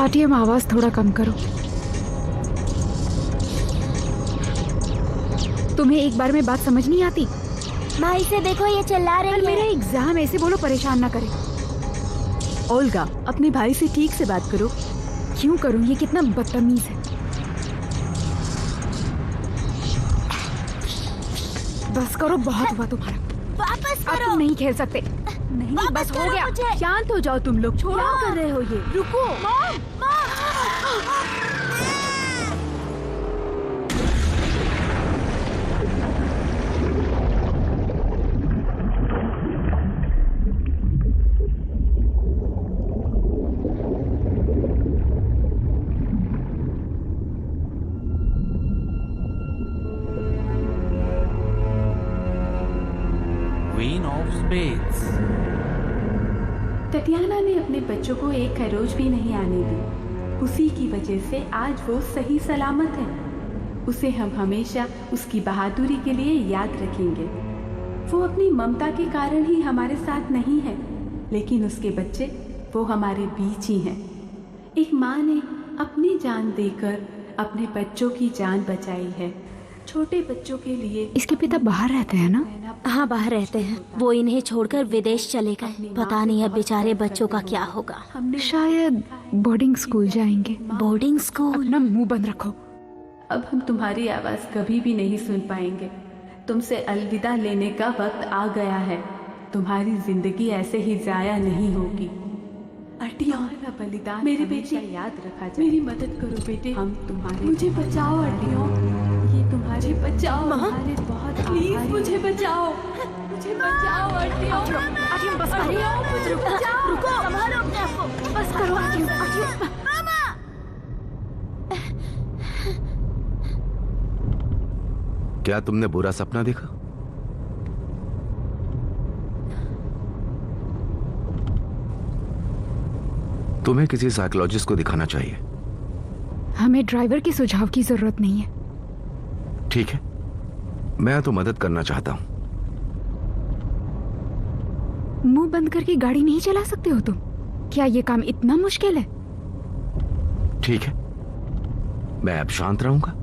RTM, आवाज थोड़ा कम करो। तुम्हें एक बार में बात समझ नहीं आती? भाई से देखो, ये चिल्ला रही है। मेरा एग्जाम, ऐसे बोलो, परेशान ना करे। ओल्गा, अपने भाई से ठीक से बात करो। क्यों करूं? ये कितना बदतमीज है। बस करो, बहुत हुआ तुम्हारा। वापस अब करो। तुम नहीं खेल सकते। नहीं, वापस बस हो करो गया। मुझे। शांत हो जाओ तुम लोग। छोड़ो, कर रहे हो ये। रुको। Queen of spades. टटियाना ने अपने बच्चों को एक खरोच भी नहीं आने दी। उसी की वजह से आज वो सही सलामत है। उसे हम हमेशा उसकी बहादुरी के लिए याद रखेंगे। वो अपनी ममता के कारण ही हमारे साथ नहीं है, लेकिन उसके बच्चे वो हमारे बीच ही हैं। एक माँ ने अपनी जान देकर अपने बच्चों की जान बचाई है। छोटे बच्चों के लिए इसके पिता बाहर रहते हैं ना? हाँ, बाहर रहते हैं। वो इन्हें छोड़कर विदेश चले गए। पता नहीं अब बेचारे बच्चों का क्या होगा। हमने शायद बोर्डिंग स्कूल जाएंगे। Boarding school? अपना मुंह बंद रखो। अब हम तुम्हारी आवाज़ कभी भी नहीं सुन पाएंगे। तुमसे अलविदा लेने का वक्त आ गया है। तुम्हारी जिंदगी ऐसे ही जाया नहीं होगी। तुम्हारा बलिदान मेरे बेटे याद रखा जाए। मेरी मदद करो बेटे। हम तुम्हारे, मुझे बचाओ अर्टियों। ये तुम्हारे बचाओ। तुम्हारे बहुत प्लीज मुझे बचाओ। मुझे बचाओ अर्टियों। अर्टियम, बस करो। बचाओ। रुको, संभालो अपने आप को। बस करो अर्टियम। क्या तुमने बुरा सपना देखा? तुम्हें किसी साइकोलॉजिस्ट को दिखाना चाहिए। हमें ड्राइवर के सुझाव की जरूरत नहीं है। ठीक है, मैं तो मदद करना चाहता हूं। मुंह बंद करके गाड़ी नहीं चला सकते हो तुम? क्या ये काम इतना मुश्किल है? ठीक है, मैं अब शांत रहूंगा।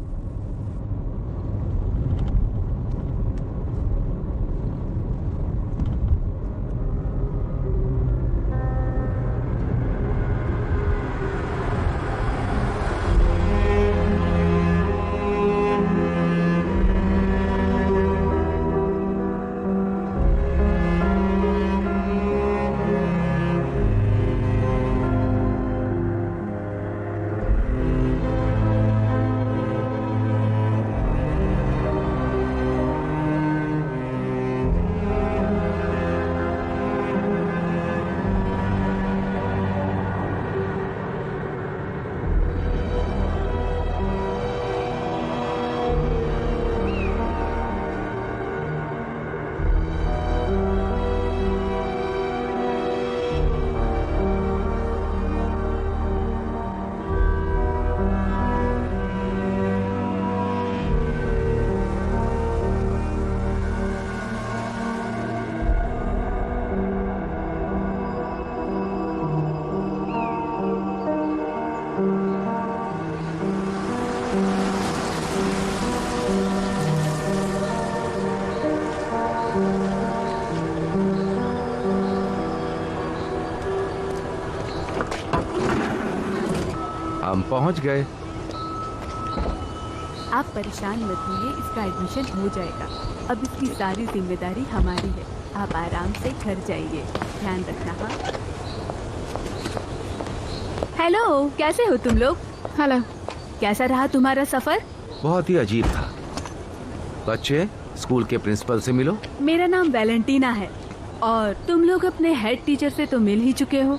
हम पहुंच गए। आप परेशान मत होइए, इसका एडमिशन हो जाएगा। अब इसकी सारी जिम्मेदारी हमारी है। आप आराम से घर जाइए, ध्यान रखना। हाँ, हेलो, कैसे हो तुम लोग? हेलो। कैसा रहा तुम्हारा सफर? बहुत ही अजीब था। बच्चे, स्कूल के प्रिंसिपल से मिलो। मेरा नाम वैलेंटीना है और तुम लोग अपने हेड टीचर से तो मिल ही चुके हो।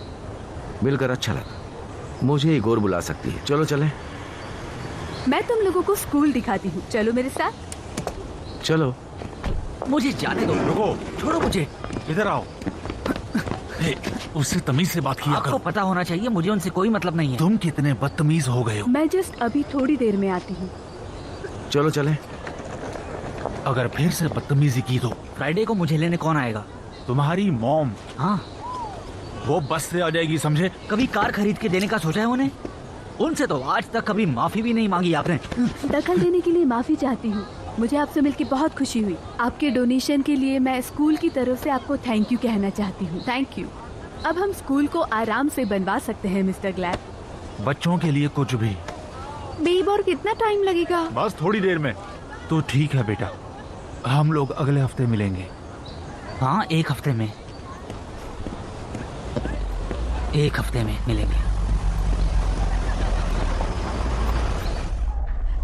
मिलकर अच्छा लगा। मुझे इगोर बुला सकती है। चलो चलें। मैं तुम लोगों को स्कूल दिखाती हूँ, चलो मेरे साथ। चलो। मुझे जाने दो। रुको, छोड़ो मुझे। इधर आओ। उससे तमीज से बात किया आपको करो। पता होना चाहिए, मुझे उनसे कोई मतलब नहीं है। तुम कितने बदतमीज हो गए हो। मैं जस्ट अभी थोड़ी देर में आती हूँ। चलो चलें। अगर फिर से बदतमीजी की तो फ्राइडे को मुझे लेने कौन आएगा? तुम्हारी मॉम, हाँ, वो बस से आ जाएगी, समझे? कभी कार खरीद के देने का सोचा है उन्हें? उनसे तो आज तक कभी माफी भी नहीं मांगी आपने। दखल देने के लिए माफी चाहती हूँ। मुझे आपसे मिलकर बहुत खुशी हुई। आपके डोनेशन के लिए मैं स्कूल की तरफ से आपको थैंक यू कहना चाहती हूँ। Thank you. अब हम स्कूल को आराम से बनवा सकते हैं मिस्टर ग्लैड। बच्चों के लिए कुछ भी। बेब, और कितना टाइम लगेगा? बस थोड़ी देर में। तो ठीक है बेटा, हम लोग अगले हफ्ते मिलेंगे। हाँ, एक हफ्ते में मिलेंगे।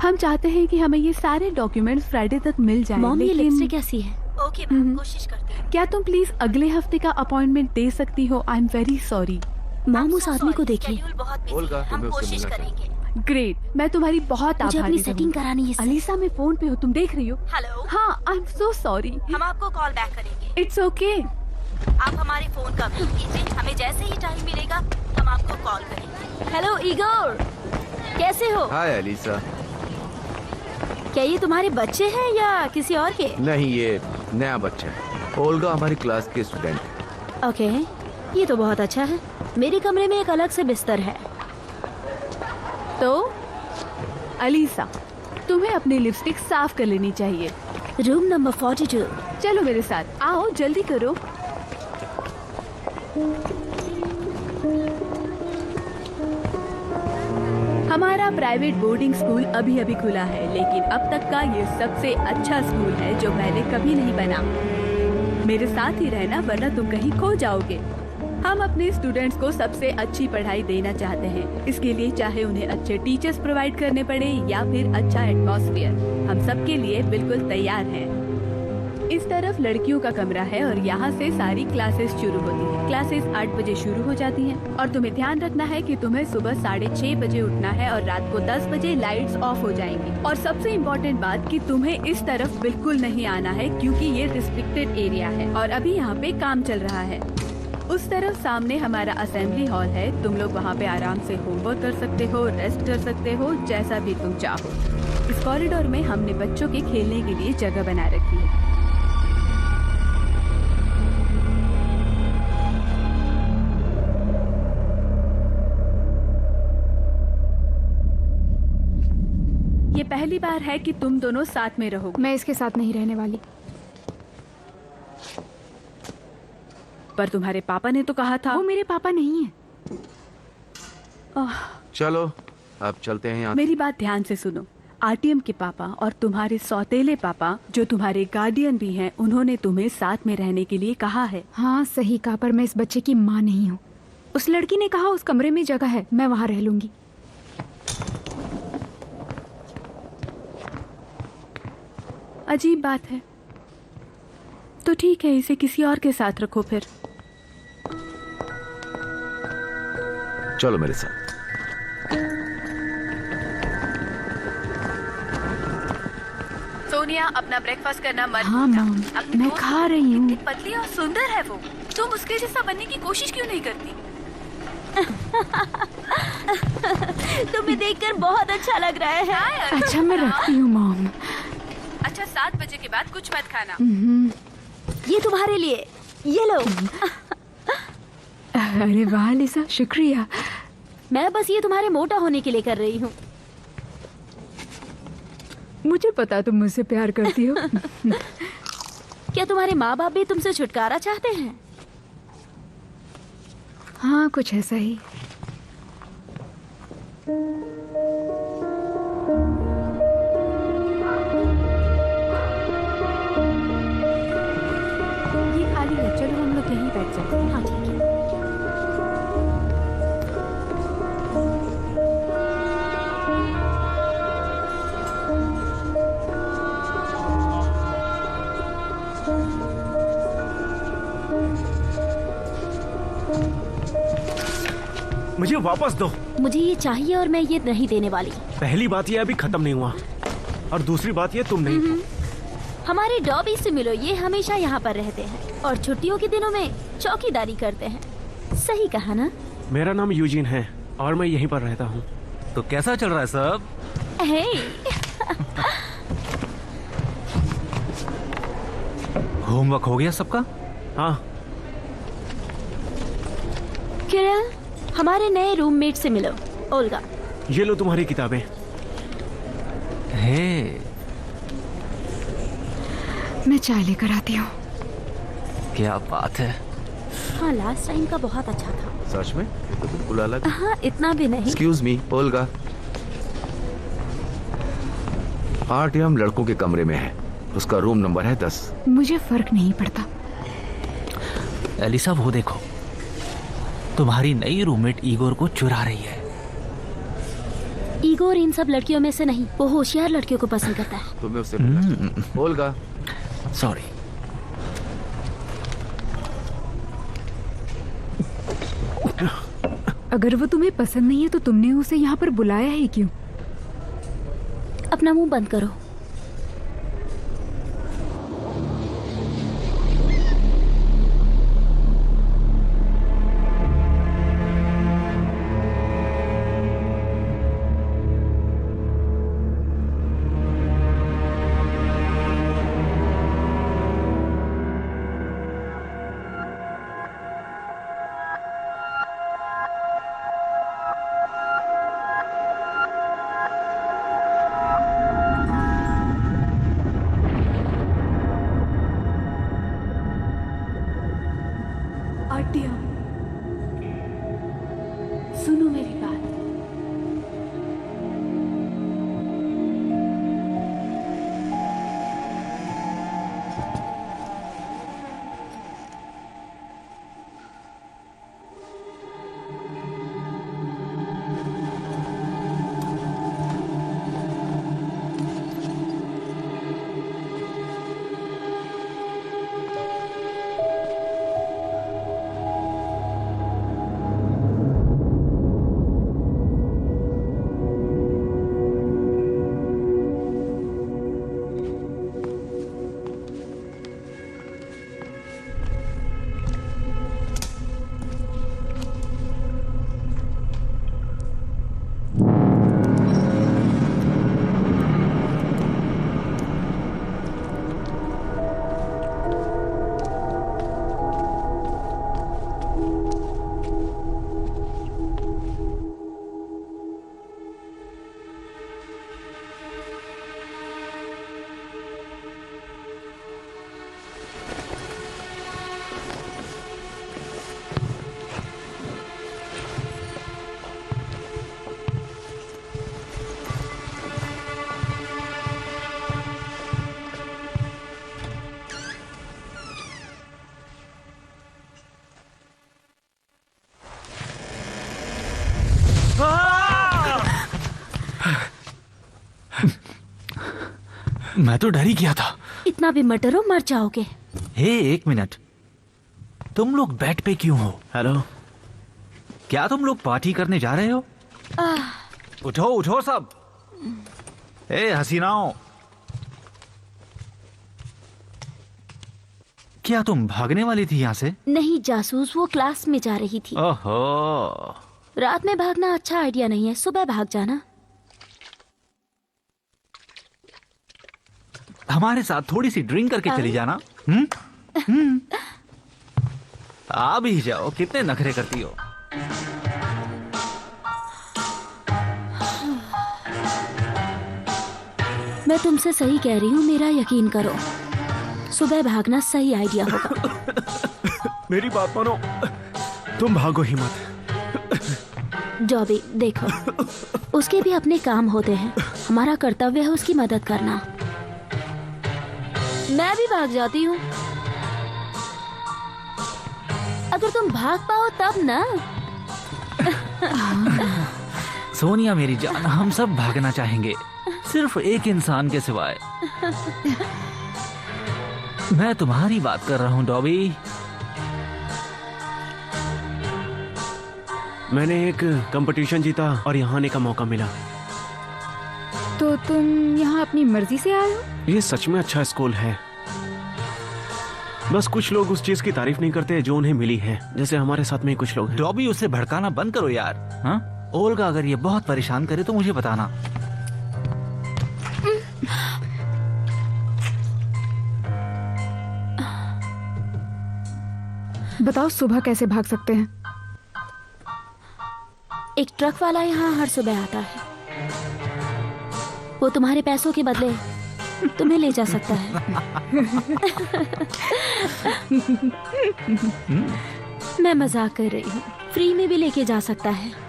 हम चाहते हैं कि हमें ये सारे डॉक्यूमेंट्स फ्राइडे तक मिल जाएं। मॉम, ये लेकिन लिपस्टिक कैसी है? ओके मैम, कोशिश करते हैं। क्या तुम प्लीज अगले हफ्ते का अपॉइंटमेंट दे सकती हो? I am very sorry. Mom, उस आदमी को देखिए। ओल्गा, हम तुम्हें उससे कोशिश मिलना करेंगे। ग्रेट, मैं तुम्हारी बहुत मुझे आभारी अपनी सेटिंग करानी है। अलीसा, मैं फोन पे हूँ, तुम देख रही हो? हेलो, हाँ, आई एम सो सॉरी। हम आपको कॉल बैक करेंगे। It's okay. आप हमारे फोन का वेट कीजिए, हमें जैसे ही टाइम मिलेगा हम आपको कॉल करेंगे। हेलो इगोर, कैसे हो? हाय अलीसा। क्या ये तुम्हारे बच्चे हैं या किसी और के? नहीं, ये नया बच्चा है। ओल्गा हमारी क्लास के स्टूडेंट है। ओके, ये तो बहुत अच्छा है। मेरे कमरे में एक अलग से बिस्तर है। तो अलीसा, तुम्हें अपनी लिपस्टिक साफ कर लेनी चाहिए। Room number 42। चलो मेरे साथ, आओ जल्दी करो। हमारा प्राइवेट बोर्डिंग स्कूल अभी अभी खुला है, लेकिन अब तक का ये सबसे अच्छा स्कूल है जो पहले कभी नहीं बना। मेरे साथ ही रहना, वरना तुम कहीं खो जाओगे। हम अपने स्टूडेंट्स को सबसे अच्छी पढ़ाई देना चाहते हैं। इसके लिए चाहे उन्हें अच्छे टीचर्स प्रोवाइड करने पड़े या फिर अच्छा एटमॉस्फेयर, हम सबके लिए बिल्कुल तैयार हैं। इस तरफ लड़कियों का कमरा है और यहाँ से सारी क्लासेस शुरू होती हैं। क्लासेस 8 बजे शुरू हो जाती हैं और तुम्हें ध्यान रखना है कि तुम्हें सुबह 6:30 बजे उठना है और रात को 10 बजे लाइट्स ऑफ हो जाएंगी। और सबसे इम्पोर्टेंट बात कि तुम्हें इस तरफ बिल्कुल नहीं आना है, क्योंकि ये रिस्ट्रिक्टेड एरिया है और अभी यहाँ पे काम चल रहा है। उस तरफ सामने हमारा असेंबली हॉल है। तुम लोग वहाँ पे आराम से होमवर्क कर सकते हो, रेस्ट कर सकते हो, जैसा भी तुम चाहो। इस कॉरिडोर में हमने बच्चों के खेलने के लिए जगह बना रखी है। ये पहली बार है कि तुम दोनों साथ में रहोगे। मैं इसके साथ नहीं रहने वाली। पर तुम्हारे पापा ने तो कहा था। वो मेरे पापा नहीं है। चलो अब चलते हैं यहाँ। मेरी बात ध्यान से सुनो। आरटीएम के पापा और तुम्हारे सौतेले पापा, जो तुम्हारे गार्डियन भी हैं, उन्होंने तुम्हें साथ में रहने के लिए कहा है। हाँ, सही कहा, पर मैं इस बच्चे की माँ नहीं हूँ। उस लड़की ने कहा उस कमरे में जगह है, मैं वहाँ रह लूंगी। अजीब बात है। तो ठीक है, इसे किसी और के साथ रखो फिर। चलो मेरे साथ। सोनिया, अपना ब्रेकफास्ट करना मत हाँ भूलना। मॉम, अपनी मैं दोस्त खा रही हूँ। कितनी पतली और सुंदर है वो। तुम उसके जैसा बनने की कोशिश क्यों नहीं करती? तुम्हें देखकर बहुत अच्छा लग रहा है। अच्छा, मैं रखती हूँ मॉम। अच्छा, 7 बजे के बाद कुछ मत खाना। ये तुम्हारे लिए, ये लो। अरे वाह लिसा, शुक्रिया। मैं बस ये तुम्हारे मोटा होने के लिए कर रही हूँ। मुझे पता तुम मुझसे प्यार करती हो। क्या तुम्हारे माँ बाप भी तुमसे छुटकारा चाहते हैं? हाँ, कुछ ऐसा ही। ये खाली है, चलो हम लोग यहीं बैठ सकते हैं। हाँ ठीक है। मुझे वापस दो। मुझे ये चाहिए और मैं ये नहीं देने वाली। पहली बात ये अभी खत्म नहीं हुआ और दूसरी बात ये तुम नहीं हो। हमारे डॉबी से मिलो, ये हमेशा यहाँ पर रहते हैं और छुट्टियों के दिनों में चौकीदारी करते हैं। सही कहा ना? मेरा नाम यूजीन है और मैं यहीं पर रहता हूँ। तो कैसा चल रहा है सब? हे, होमवर्क हो गया सबका? हाँ, किरण, हमारे नए रूममेट से मिलो। ओल्गा। ये लो तुम्हारी किताबें। हे, मैं चाय लेकर आती हूँ। क्या बात है। हाँ, लास्ट टाइम का बहुत अच्छा था। सच में ये तो बिल्कुल अलग। हाँ, इतना भी नहीं। एक्सक्यूज मी ओल्गा, आर्टियम लड़कों के कमरे में है, उसका रूम नंबर है 10। मुझे फर्क नहीं पड़ता। एलिसा, वो देखो, तुम्हारी नई रूममेट ईगोर को चुरा रही है। ईगोर इन सब लड़कियों में से नहीं, वो होशियार लड़कियों को पसंद करता है। तुम्हें उससे मिलना चाहिए। Olga, sorry. अगर वो तुम्हें पसंद नहीं है तो तुमने उसे यहाँ पर बुलाया है क्यों? अपना मुंह बंद करो। आर्टियम, सुनो मेरी बात। मैं तो डर ही गया था। इतना भी मत डरो, मर जाओगे। हे, एक मिनट, तुम लोग बेड पे क्यों हो? हेलो, क्या तुम लोग पार्टी करने जा रहे हो? उठो उठो सब। ए हसीनाओ, क्या तुम भागने वाली थी यहाँ से? नहीं जासूस, वो क्लास में जा रही थी। ओहो, रात में भागना अच्छा आइडिया नहीं है, सुबह भाग जाना। हमारे साथ थोड़ी सी ड्रिंक करके चली जाना। आ भी जाओ, कितने नखरे करती हो। मैं तुमसे सही कह रही हूँ, मेरा यकीन करो, सुबह भागना सही आइडिया होगा। मेरी बात मानो, तुम भागो ही मत। जॉबी देखो, उसके भी अपने काम होते हैं, हमारा कर्तव्य है उसकी मदद करना। मैं भी भाग जाती हूँ, अगर तुम भाग पाओ तब ना। सोनिया मेरी जान, हम सब भागना चाहेंगे, सिर्फ एक इंसान के सिवाय। मैं तुम्हारी बात कर रहा हूँ डॉबी। मैंने एक कंपटीशन जीता और यहाँ आने का मौका मिला। तो तुम यहाँ अपनी मर्जी से आए हो? ये सच में अच्छा स्कूल है, बस कुछ लोग उस चीज की तारीफ नहीं करते जो उन्हें मिली है, जैसे हमारे साथ में कुछ लोग हैं। डॉबी, उसे भड़काना बंद करो यार। हाँ, ओल्गा अगर ये बहुत परेशान करे तो मुझे बताना। बताओ सुबह कैसे भाग सकते हैं? एक ट्रक वाला यहाँ हर सुबह आता है। वो तुम्हारे पैसों के बदले तुम्हें ले जा सकता है। मैं मजाक कर रही हूँ, फ्री में भी लेके जा सकता है।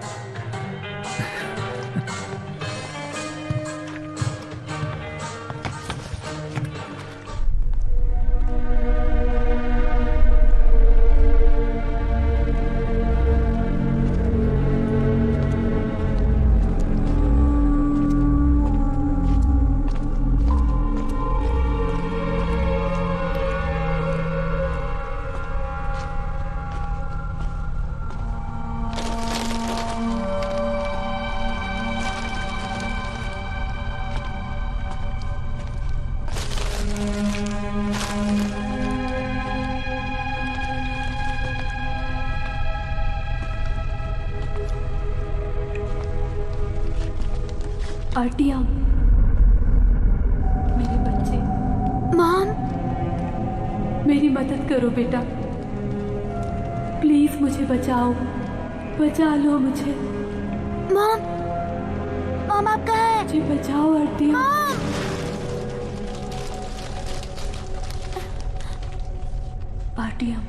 आर्टियम, मेरे बच्चे, मॉम, मेरी मदद करो बेटा, प्लीज मुझे बचाओ, बचा लो मुझे। मॉम, मॉम आप कहाँ हैं? मुझे बचाओ आर्टियम। आर्टियम,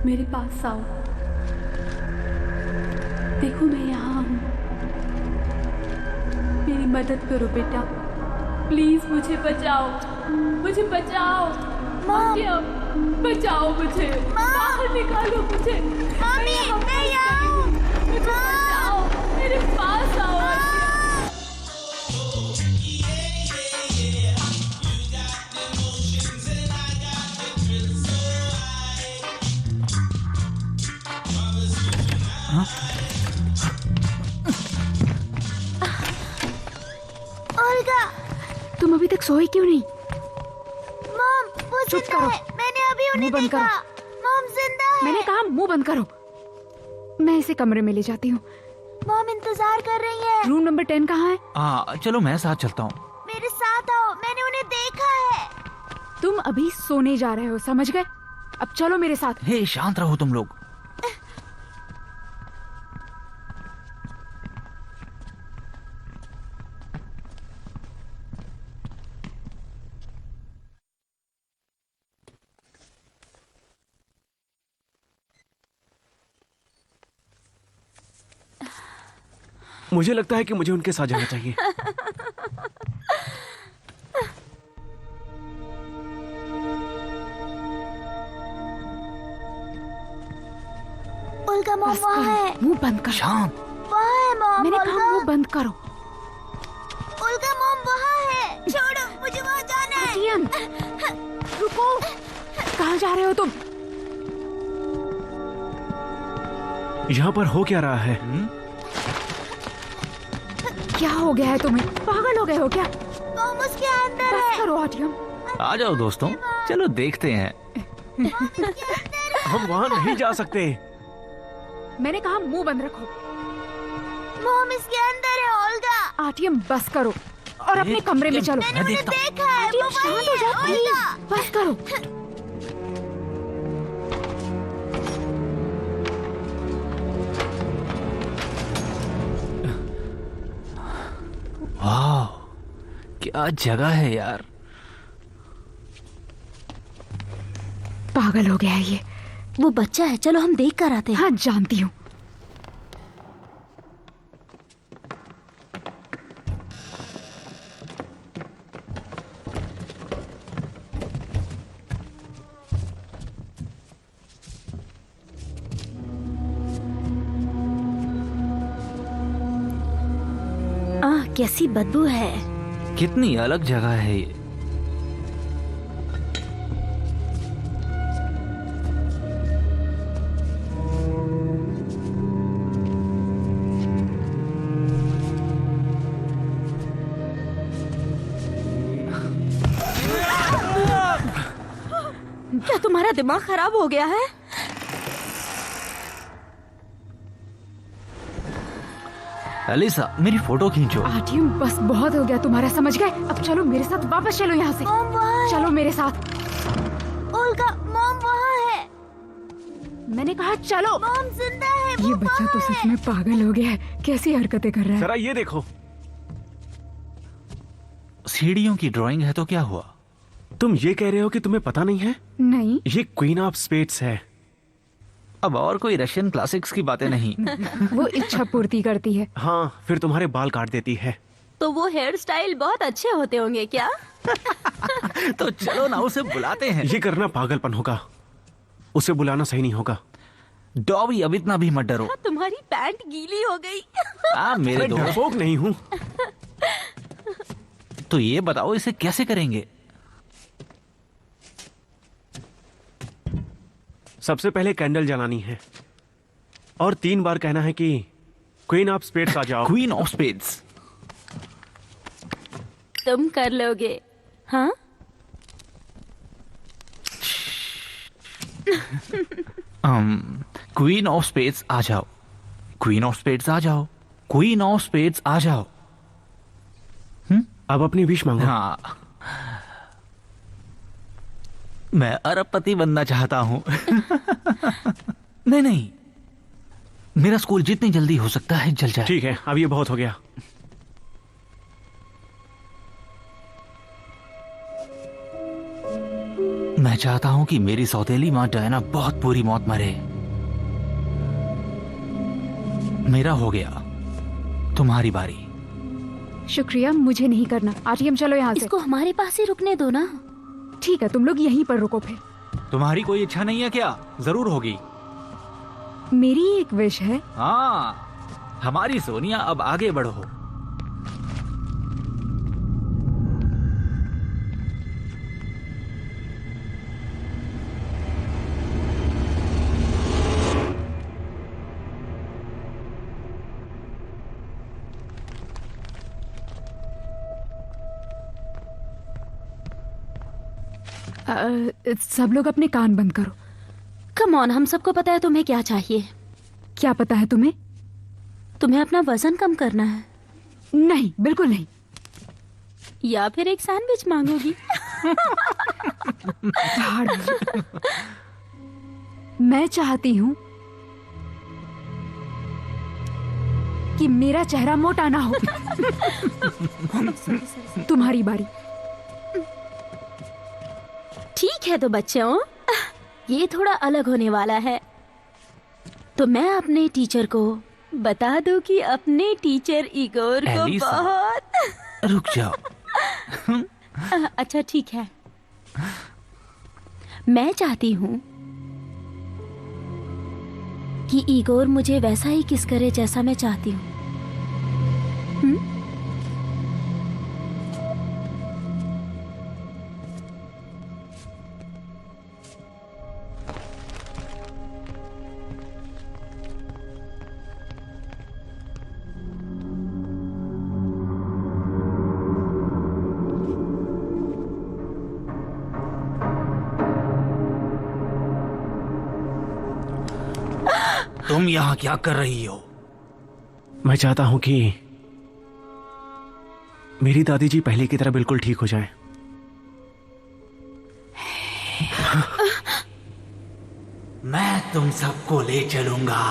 मेरे पास आओ, देखो मैं यहाँ हूँ, मेरी मदद करो बेटा, प्लीज मुझे बचाओ, मुझे बचाओ। आर्टियम, बचाओ मुझे, बाहर निकालो मुझे। मम्मी, मैं यहाँ हूँ। मुझे बचाओ, मेरे पास आओ। ओल्गा, तुम अभी तक सोए क्यों नहीं? मॉम, वो चुप जिंदा करो। है। मैंने अभी उन्हें मुंह बंद देखा। करो। मॉम जिंदा है। मैंने कहा मुंह बंद करो। मैं इसे कमरे में ले जाती हूँ। मॉम इंतजार कर रही है। रूम नंबर 10 कहाँ है? चलो मैं साथ चलता हूँ। मेरे साथ आओ, मैंने उन्हें देखा है। तुम अभी सोने जा रहे हो, समझ गए? अब चलो मेरे साथ। हे शांत रहो तुम लोग। मुझे लगता है कि मुझे उनके साथ जाना चाहिए। ओल्गा, मॉम बस वहाँ करो, है। मुंह बंद करो। शांत। वहाँ है मॉम। मैंने ओल्गा, कहा मुंह बंद करो। ओल्गा मॉम वहाँ है। छोड़ो, मुझे वहाँ जाना है। आर्टियम, रुको। कहाँ जा रहे हो तुम? यहाँ पर हो क्या रहा है? क्या हो गया है तुम्हें? पागल हो गए हो क्या? मॉम उसके अंदर बस है। करो आर्टियम। आ जाओ दोस्तों, चलो देखते हैं। हम वहाँ नहीं जा सकते। मैंने कहा मुंह बंद रखो। मॉम इसके अंदर है। ओल्गा, आर्टियम बस करो और अपने कमरे में चलो। मैंने उन्हें देखा है। आर्टियम वो वहीं शांत हो है। जाओ ओल्गा, प्लीज। बस करो। वाह, क्या जगह है यार। पागल हो गया है ये। वो बच्चा है, चलो हम देख कर आते हैं। हाँ जानती हूँ। कैसी बदबू है। कितनी अलग जगह है ये। क्या तुम्हारा दिमाग खराब हो गया है? एलिसा, मेरी फोटो खींचो। आर्टियम बस बहुत हो गया तुम्हारा, समझ गए? अब चलो मेरे साथ, वापस चलो यहाँ से। मॉम वहाँ है। चलो मेरे साथ। ओल्गा, मॉम वहाँ है। मैंने कहा चलो। मॉम जिंदा है, ये बच्चा तो सच में पागल हो गया है, कैसी हरकतें कर रहा है। जरा ये देखो। सीढ़ियों की ड्राइंग है तो क्या हुआ? तुम ये कह रहे हो कि तुम्हें पता नहीं है? नहीं। ये क्वीन ऑफ स्पेड्स है। अब और कोई रशियन क्लासिक्स की बातें नहीं। वो इच्छा पूर्ति करती है। हाँ, फिर तुम्हारे बाल काट देती है। तो वो हेयर स्टाइल बहुत अच्छे होते होंगे क्या? तो चलो ना उसे बुलाते हैं। ये करना पागलपन होगा, उसे बुलाना सही नहीं होगा। डॉबी अब इतना भी मत डरो। तुम्हारी पैंट गीली हो गई। मेरे मैं दोस्त। डरपोक नहीं हूँ। तो ये बताओ इसे कैसे करेंगे? सबसे पहले कैंडल जलानी है और 3 बार कहना है कि क्वीन ऑफ स्पेड्स आ जाओ। Queen of spades. तुम कर लोगे, हाँ? क्वीन ऑफ स्पेड्स आ जाओ, क्वीन ऑफ स्पेड्स आ जाओ, क्वीन ऑफ स्पेड्स आ जाओ। अब अपनी विश मांगो। हाँ, मैं अरबपति बनना चाहता हूं। नहीं नहीं, मेरा स्कूल जितनी जल्दी हो सकता है जल जाए। ठीक है, अब ये बहुत हो गया। मैं चाहता हूं कि मेरी सौतेली माँ डायना बहुत बुरी मौत मरे। मेरा हो गया, तुम्हारी बारी। शुक्रिया, मुझे नहीं करना। आर्यम चलो यहाँ से। इसको हमारे पास ही रुकने दो ना। ठीक है, तुम लोग यहीं पर रुको फिर। तुम्हारी कोई इच्छा नहीं है क्या? जरूर होगी। मेरी एक विश है। हाँ, हमारी सोनिया अब आगे बढ़ो। सब लोग अपने कान बंद करो। कम ऑन, हम सबको पता है तुम्हें क्या चाहिए। क्या पता है तुम्हें? तुम्हें अपना वजन कम करना है। नहीं, बिल्कुल नहीं। या फिर एक सैंडविच मांगोगी। मैं चाहती हूँ कि मेरा चेहरा मोटा ना हो। तुम्हारी बारी। ठीक है तो बच्चों, ये थोड़ा अलग होने वाला है। तो मैं अपने टीचर को बता दूं कि अपने टीचर इगोर को एलिसा। बहुत रुक जाओ। अच्छा ठीक है। मैं चाहती हूँ कि इगोर मुझे वैसा ही किस करे जैसा मैं चाहती हूँ। तुम यहाँ क्या कर रही हो? मैं चाहता हूं कि मेरी दादी जी पहले की तरह बिल्कुल ठीक हो जाएं। मैं तुम सबको ले चलूंगा।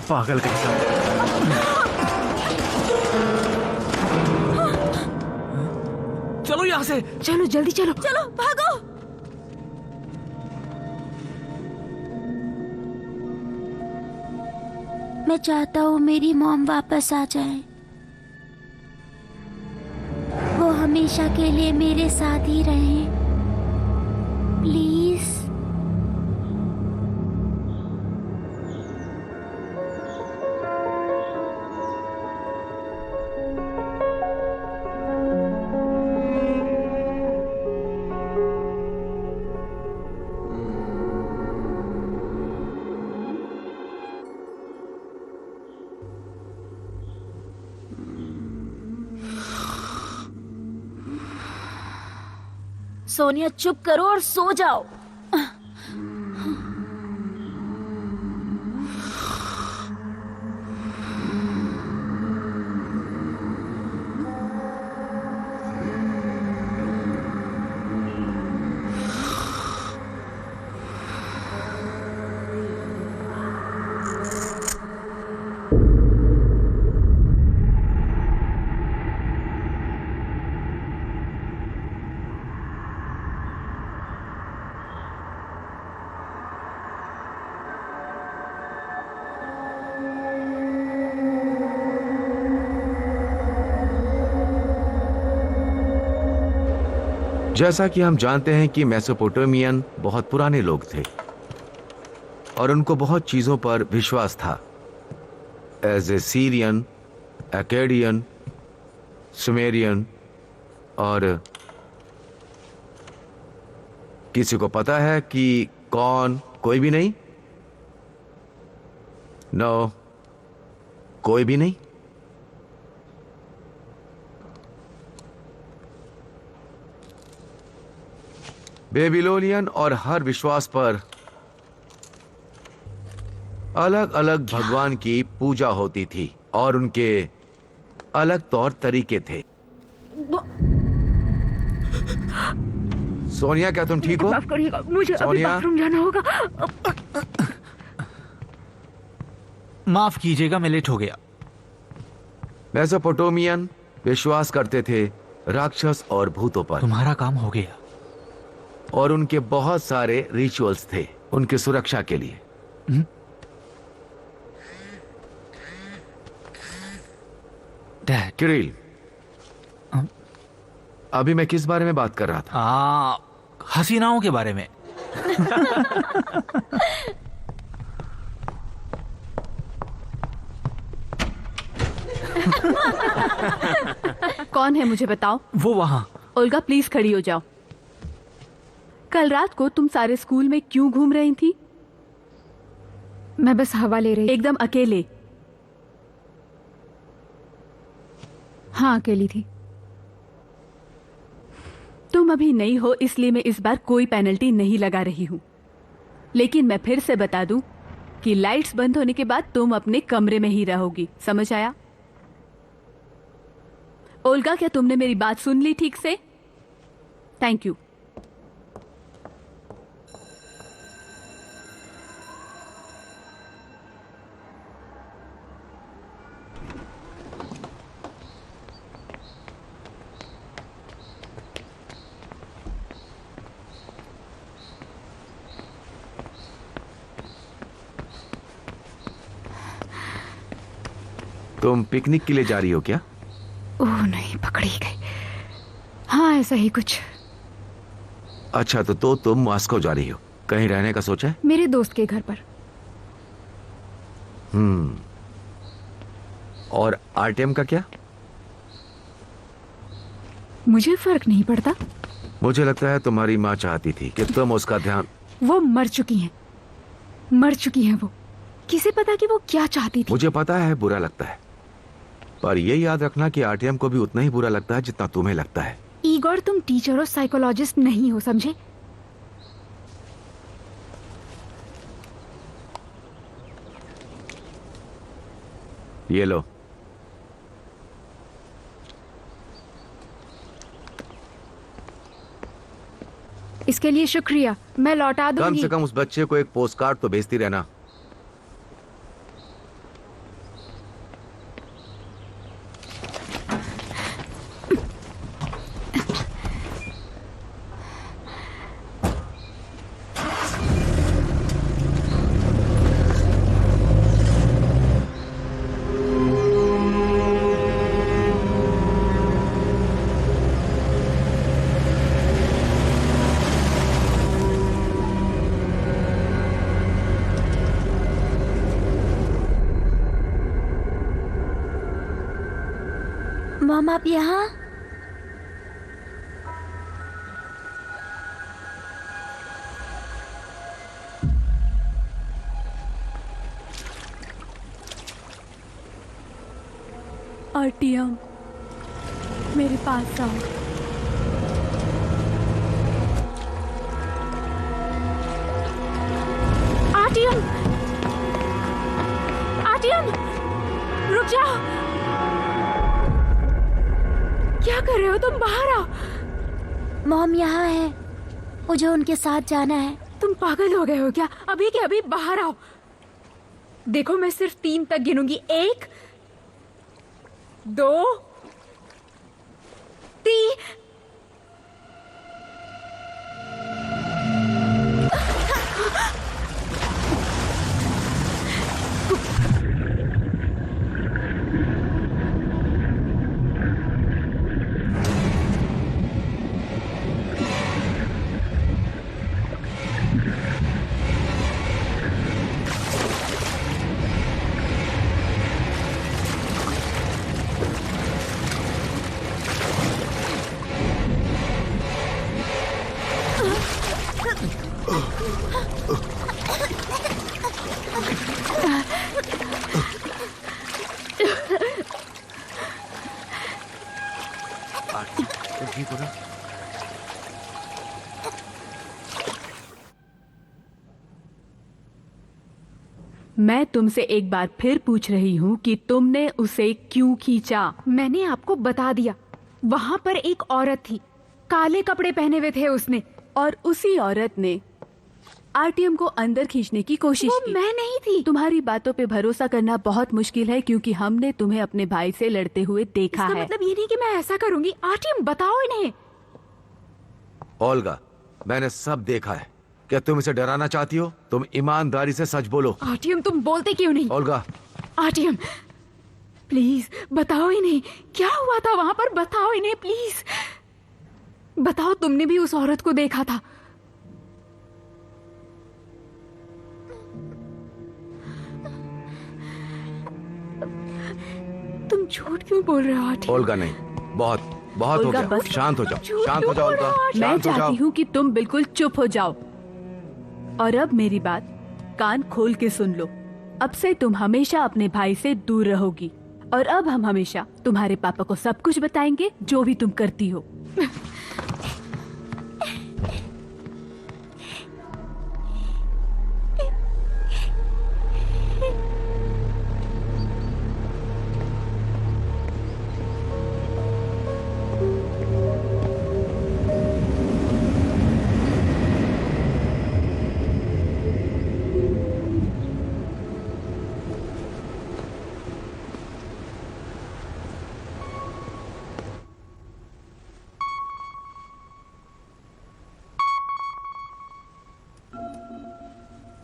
पागल कैसा। चलो यहाँ से। चलो जल्दी चलो। चलो भागो। मैं चाहता हूँ मेरी मॉम वापस आ जाए। वो हमेशा के लिए मेरे साथ ही रहे। प्लीज। सोनिया चुप करो और सो जाओ। जैसा कि हम जानते हैं कि मेसोपोटामियन बहुत पुराने लोग थे और उनको बहुत चीजों पर विश्वास था। Assyrian, Akkadian, Sumerian और किसी को पता है कि कौन? कोई भी नहीं? नो, कोई भी नहीं। बेबीलोनियन और हर विश्वास पर अलग अलग भगवान की पूजा होती थी और उनके अलग तौर तरीके थे। सोनिया, क्या तुम ठीक हो? माफ करिएगा, मुझे अभी सोनिया? बाथरूम जाना होगा। माफ कीजिएगा, मैं लेट हो गया। मेसोपोटामियन विश्वास करते थे राक्षस और भूतों पर तुम्हारा काम हो गया। और उनके बहुत सारे रिचुअल्स थे उनकी सुरक्षा के लिए। डैड, किरिल, अभी मैं किस बारे में बात कर रहा था? हसीनाओं के बारे में। कौन है मुझे बताओ। वो वहां। ओल्गा, प्लीज खड़ी हो जाओ। कल रात को तुम सारे स्कूल में क्यों घूम रही थी? मैं बस हवा ले रही। एकदम अकेले? हाँ, अकेली थी। तुम अभी नई हो इसलिए मैं इस बार कोई पेनल्टी नहीं लगा रही हूं, लेकिन मैं फिर से बता दूं कि लाइट्स बंद होने के बाद तुम अपने कमरे में ही रहोगी। समझ आया? ओल्गा, क्या तुमने मेरी बात सुन ली ठीक से? Thank you. तुम पिकनिक के लिए जा रही हो क्या? ओह नहीं, पकड़ी गई। हाँ, ऐसा ही कुछ। अच्छा, तो तुम मॉस्को जा रही हो। कहीं रहने का सोचा है? मेरे दोस्त के घर पर। और आरटीएम का क्या? मुझे फर्क नहीं पड़ता। मुझे लगता है तुम्हारी माँ चाहती थी कि तुम उसका ध्यान। वो मर चुकी हैं। मर चुकी हैं वो। किसे पता कि वो क्या चाहती थी? मुझे पता है बुरा लगता है, पर ये याद रखना कि आरटीएम को भी उतना ही बुरा लगता है जितना तुम्हें लगता है। ईगोर, तुम टीचर और साइकोलॉजिस्ट नहीं हो, समझे? ये लो। इसके लिए शुक्रिया, मैं लौटा कम दूंगी। से कम उस बच्चे को एक पोस्ट कार्ड तो भेजती रहना। मॉम, आप यहाँ? आरटीएम, मेरे पास आओ। आरटीएम, आरटीएम, रुक जाओ। क्या कर रहे हो तुम? बाहर आओ। मॉम यहाँ है, मुझे उनके साथ जाना है। तुम पागल हो गए हो क्या? अभी के अभी बाहर आओ। देखो, मैं सिर्फ 3 तक गिनूंगी। 1, 2, 3। मैं तुमसे एक बार फिर पूछ रही हूँ कि तुमने उसे क्यों खींचा? मैंने आपको बता दिया, वहाँ पर एक औरत थी, काले कपड़े पहने हुए थे उसने। और उसी औरत ने आरटीएम को अंदर खींचने की कोशिश वो की। मैं नहीं थी। तुम्हारी बातों पे भरोसा करना बहुत मुश्किल है क्योंकि हमने तुम्हें अपने भाई से लड़ते हुए देखा इसका है। मतलब ये नहीं कि मैं ऐसा करूंगी। आरटीएम बताओ इन्हें। ओल्गा, मैंने सब देखा है। क्या तुम इसे डराना चाहती हो? तुम ईमानदारी से सच बोलो। आरटीएम तुम बोलते क्यों नहीं? ओल्गा, आरटीएम प्लीज बताओ इन्हें, क्या हुआ था वहां पर? बताओ इन्हें प्लीज। बताओ, तुमने भी उस औरत को देखा था। तुम झूठ क्यों बोल रहे हो आरटीएम? ओल्गा नहीं, बहुत बहुत हो ओल्गा, गया। बस। शांत हो जाओ, झूठ शांत हो क्यों जाओ बोल रहे ओल्गा, हो आरटीएम? मैं शांत हो जाओ। चाहती हूँ कि तुम बिल्कुल चुप हो जाओ। और अब मेरी बात कान खोल के सुन लो। अब से तुम हमेशा अपने भाई से दूर रहोगी और अब हम हमेशा तुम्हारे पापा को सब कुछ बताएंगे जो भी तुम करती हो।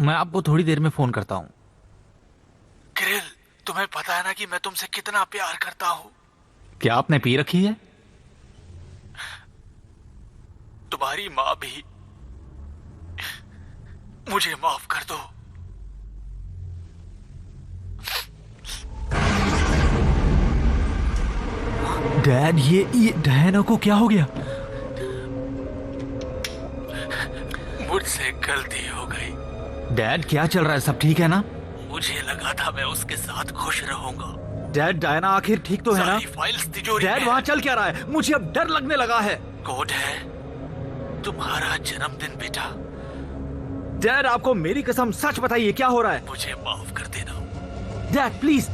मैं आपको थोड़ी देर में फोन करता हूँ। किरिल, तुम्हें पता है ना कि मैं तुमसे कितना प्यार करता हूँ। क्या आपने पी रखी है? तुम्हारी माँ भी। मुझे माफ कर दो। डैड, ये डैना को क्या हो गया? मुझसे गलती हो गई। डैड, क्या चल रहा है? सब ठीक है ना? मुझे लगा था मैं उसके साथ खुश रहूंगा। डैड, डायना आखिर ठीक तो है ना? फाइल्स तिजोरी डैड, वहाँ चल क्या रहा है? मुझे अब डर लगने लगा है। कोड है तुम्हारा जन्मदिन बेटा। डैड, आपको मेरी कसम सच बताइए, क्या हो रहा है? मुझे माफ कर देना डैड, प्लीज।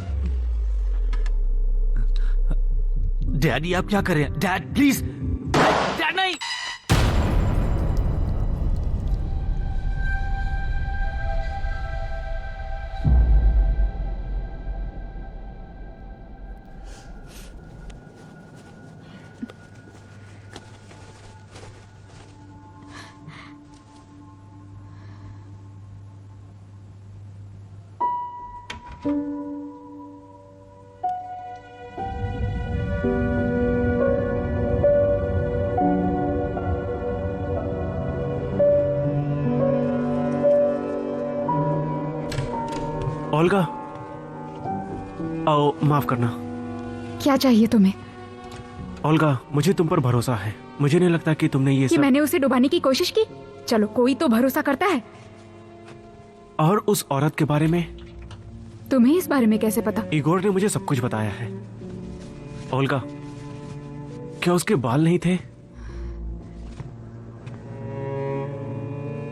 डैडी, आप क्या कर रहे हैं? Dad please. डैड नहीं। ओल्गा, आओ, माफ करना। क्या चाहिए तुम्हें? ओल्गा, मुझे तुम पर भरोसा है। मुझे नहीं लगता कि तुमने ये कि सब। मैंने उसे डुबाने की कोशिश की? चलो, कोई तो भरोसा करता है। और उस औरत के बारे में? तुम्हें इस बारे में कैसे पता? इगोर ने मुझे सब कुछ बताया है। ओल्गा, क्या उसके बाल नहीं थे?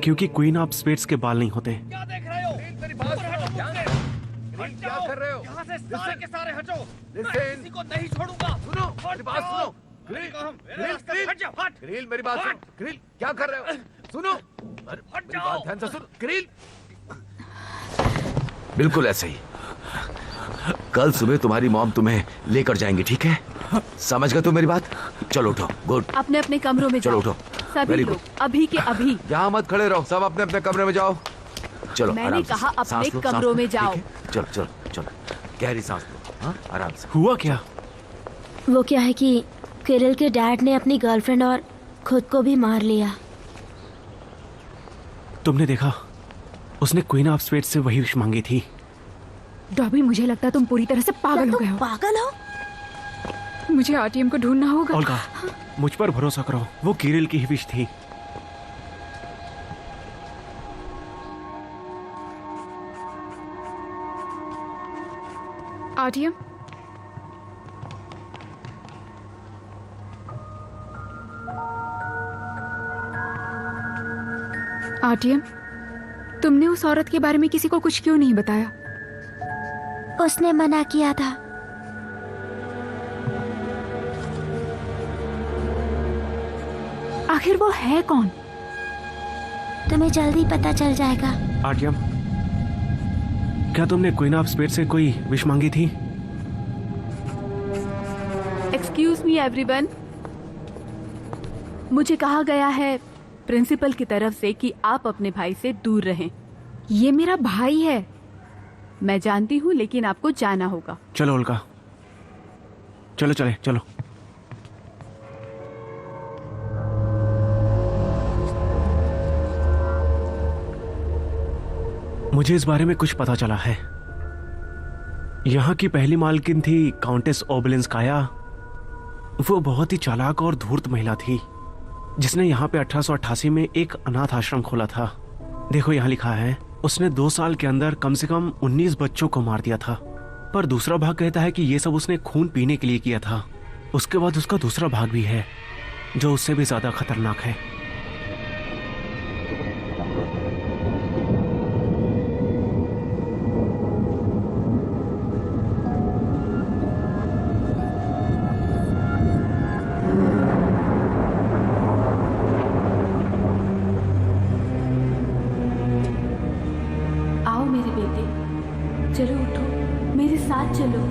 क्योंकि क्वीन ऑफ स्पेड्स के बाल नहीं होते। क्या देख रहे हो? मेरी बात सुनो। क्या कर रहे हो? यहाँ से सारे के सारे हटो। मैं किसी को नहीं छोड़ूंगा। सुनो, मेरी बात सुनो। मेरे रास्ते से हट जाओ, हट। ग्रिल, मेरी बात सुनो। ग्रिल, क्या कर रहे हो? सुनो, मेरी बात ध्यान से सुनो। ग्रिल, बिल्कुल ऐसे ही। कल सुबह तुम्हारी मॉम तुम्हें लेकर जाएंगे, ठीक है? समझ गए तुम मेरी बात? चलो उठो। गुड। अपने अपने कमरों में चलो जाओ। उठो। सभी Very लोग good. अभी के अभी। यहाँ मत खड़े रहो, सब अपने अपने कमरे में जाओ। चलो, मैंने आराम से। कहा अपने सांस लो, कमरों सांस लो, में जाओ। ठीक है? चलो चलो चलो, गहरी सांस लो। हाँ, आराम से। हुआ क्या? वो क्या है कि किरिल के डैड ने अपनी गर्लफ्रेंड और खुद को भी मार लिया। तुमने देखा? उसने क्वीन ऑफ स्पेड्स से वही विश मांगी थी। डॉबी, मुझे लगता है तुम पूरी तरह से पागल हो गए हो। पागल हो? मुझे आरटीएम को ढूंढना होगा। ओल्गा, मुझ पर भरोसा करो, वो किरिल की ही विश थी। आरटीएम, आरटीएम, तुमने उस औरत के बारे में किसी को कुछ क्यों नहीं बताया? उसने मना किया था। आखिर वो है कौन? तुम्हें जल्दी पता चल जाएगा। आर्यम, क्या तुमने क्वीन ऑफ स्पेड से कोई विश मांगी थी? एक्सक्यूज मी एवरीवन, मुझे कहा गया है प्रिंसिपल की तरफ से कि आप अपने भाई से दूर रहें। ये मेरा भाई है। मैं जानती हूँ, लेकिन आपको जाना होगा। चलो उल्का, चलो चले चलो। मुझे इस बारे में कुछ पता चला है। यहाँ की पहली मालकिन थी काउंटेस ओबेलिंस्काया। वो बहुत ही चालाक और धूर्त महिला थी, जिसने यहाँ पे 1888 में एक अनाथ आश्रम खोला था। देखो यहाँ लिखा है, उसने 2 साल के अंदर कम से कम 19 बच्चों को मार दिया था। पर दूसरा भाग कहता है कि ये सब उसने खून पीने के लिए किया था। उसके बाद उसका दूसरा भाग भी है, जो उससे भी ज्यादा खतरनाक है। आओ मेरे बेटे, चलो उठो, मेरे साथ चलो।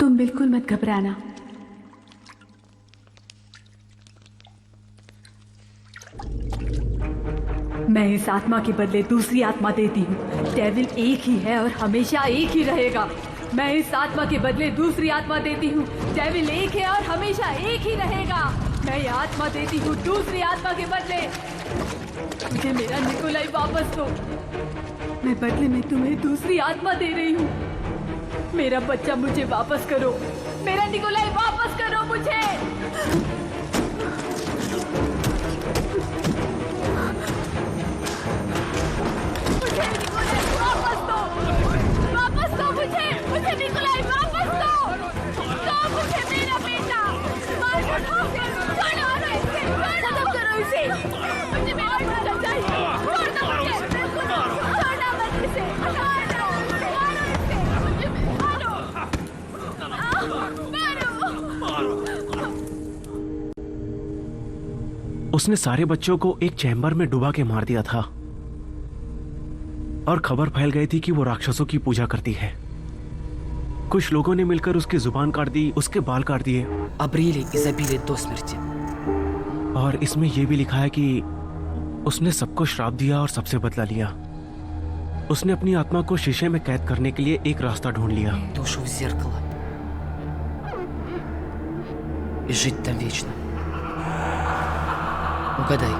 तुम बिल्कुल मत घबराना। मैं इस आत्मा के बदले दूसरी आत्मा देती हूँ। डेविल एक ही है और हमेशा एक ही रहेगा। मैं इस आत्मा के बदले दूसरी आत्मा देती हूँ। डेविल एक है और हमेशा एक ही रहेगा। मैं ये आत्मा देती हूँ दूसरी आत्मा के बदले। मुझे मेरा निकोलाई वापस दो। मैं बदले में तुम्हें दूसरी आत्मा दे रही हूँ। मेरा बच्चा मुझे वापस करो। मेरा निकोलाई वापस करो मुझे। मुझे निकोलाई वापस दो। वापस दो मुझे। मुझे निकोलाई वापस दो। दो मुझे मेरा बेटा। मार दो इसे। छोड़ो इसे। खत्म करो इसे। मुझे मेरा बच्चा चाहिए। छोड़ दो मुझे। छोड़ना मत इसे। मारो इसे। मुझे मारो। उसने सारे बच्चों को एक चैम्बर में डुबा के मार दिया था और खबर फैल गई थी कि वो राक्षसों की पूजा करती है। कुछ लोगों ने मिलकर उसकी जुबान काट दी, उसके बाल काट दिए। Обрили и забили до смерти. और इसमें यह भी लिखा है कि उसने सबको श्राप दिया और सबसे बदला लिया। उसने अपनी आत्मा को शीशे में कैद करने के लिए एक रास्ता ढूंढ लिया। Душу в зеркало. И жить там вечно. Угадай.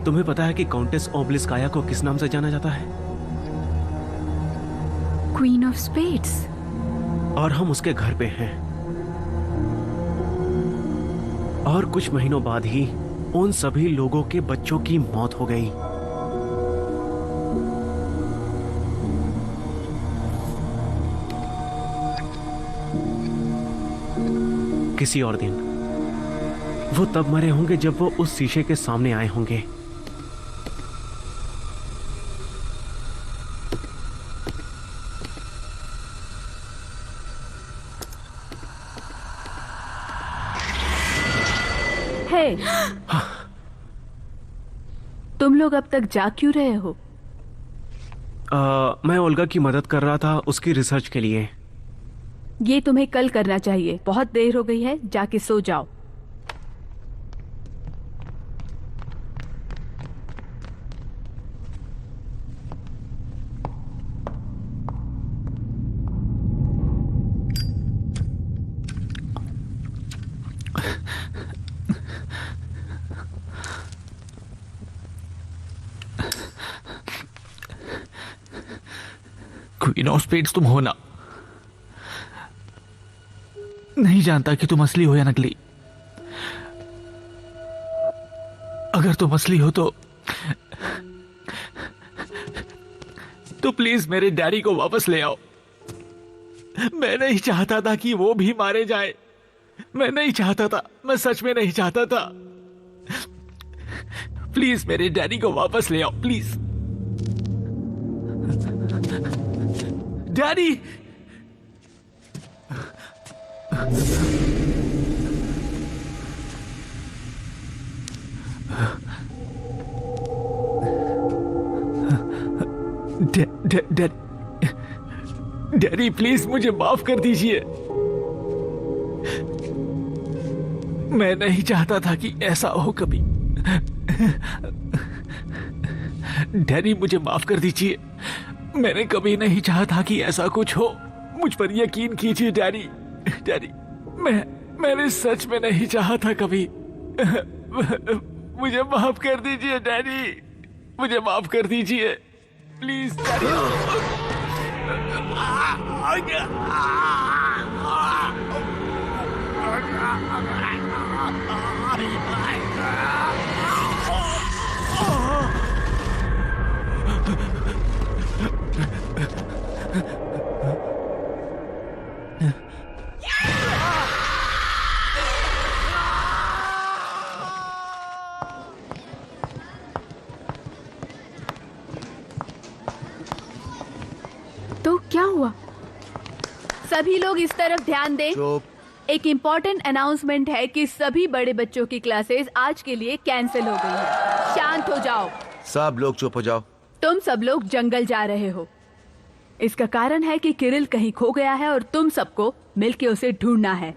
तुम्हें पता है कि काउंटेस ओबेलिंस्काया को किस नाम से जाना जाता है? Queen of spades. और हम उसके घर पे हैं। और कुछ महीनों बाद ही उन सभी लोगों के बच्चों की मौत हो गई। किसी और दिन वो तब मरे होंगे जब वो उस शीशे के सामने आए होंगे। हे, तुम लोग अब तक जाग क्यों रहे हो? मैं ओल्गा की मदद कर रहा था उसकी रिसर्च के लिए। ये तुम्हें कल करना चाहिए। बहुत देर हो गई है, जाके सो जाओ। क्वीन ऑफ स्पेड्स तुम हो ना? नहीं जानता कि तुम असली हो या नकली। अगर तुम असली हो तो प्लीज मेरे डैडी को वापस ले आओ। मैं नहीं चाहता था कि वो भी मारे जाए। मैं नहीं चाहता था, मैं सच में नहीं चाहता था। प्लीज मेरे डैडी को वापस ले आओ, प्लीज। डैडी! डैडी प्लीज मुझे माफ कर दीजिए। मैं नहीं चाहता था कि ऐसा हो कभी। डैडी मुझे माफ कर दीजिए। मैंने कभी नहीं चाहा था कि ऐसा कुछ हो। मुझ पर यकीन कीजिए डैडी। डैडी मैंने सच में नहीं चाहा था कभी। मुझे माफ कर दीजिए डैडी, मुझे माफ कर दीजिए प्लीज डैडी। तो क्या हुआ? सभी लोग इस तरफ ध्यान दें। एक इम्पोर्टेंट अनाउंसमेंट है कि सभी बड़े बच्चों की क्लासेस आज के लिए कैंसिल हो गई है। शांत हो जाओ। सब लोग चुप हो जाओ। तुम सब लोग जंगल जा रहे हो। इसका कारण है कि किरिल कहीं खो गया है और तुम सबको मिलके उसे ढूंढना है।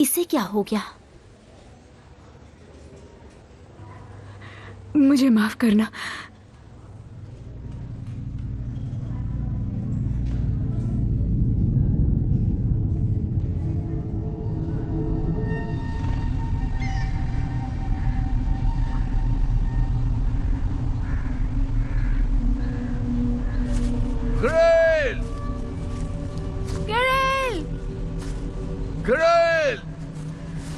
इसे क्या हो गया? मुझे माफ करना।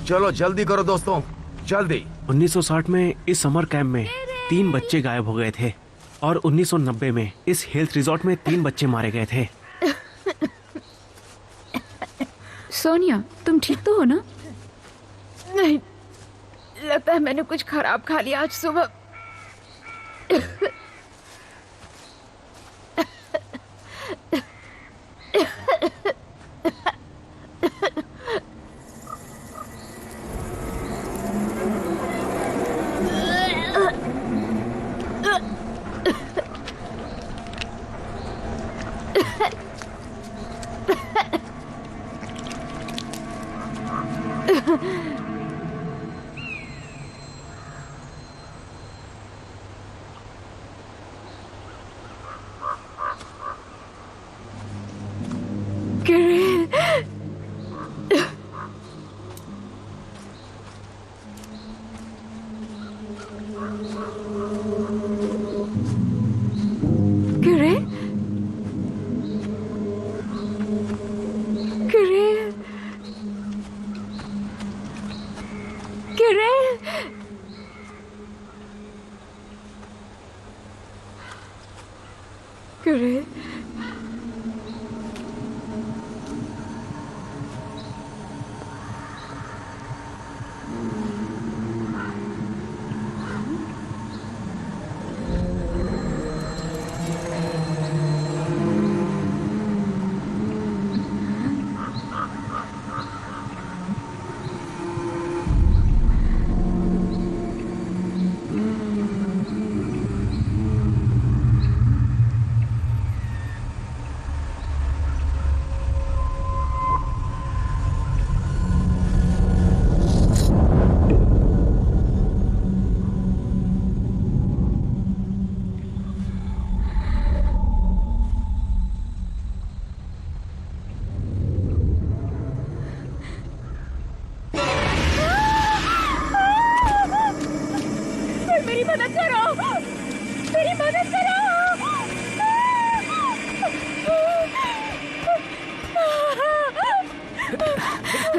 चलो जल्दी करो दोस्तों, जल्दी। 1960 में इस समर कैंप में 3 बच्चे गायब हो गए थे और 1990 में इस हेल्थ रिजॉर्ट में 3 बच्चे मारे गए थे। सोनिया तुम ठीक तो हो ना? नहीं, लगता है मैंने कुछ खराब खा लिया आज सुबह।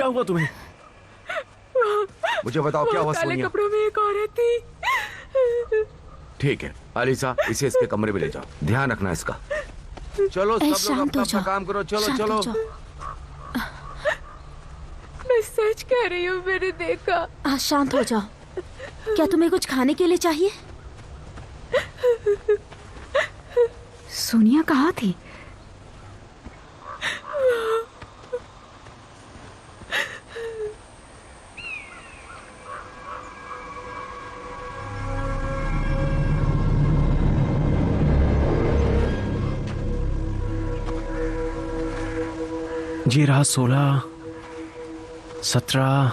हुआ तुम्हें? मुझे बताओ क्या हुआ काले सोनिया? कपड़ों में एक औरत थी। ठीक है अलीसा, इसे इसके कमरे में ले जाओ, ध्यान रखना इसका। चलो सब लोग शांत अपना हो अपना जाओ। काम करो, चलो शांत चलो। हो जाओ। मैं सच कह रही हूँ, मैंने देखा। शांत हो जाओ। क्या तुम्हें कुछ खाने के लिए चाहिए? सोनिया कहाँ थी? ये रहा 16, 17,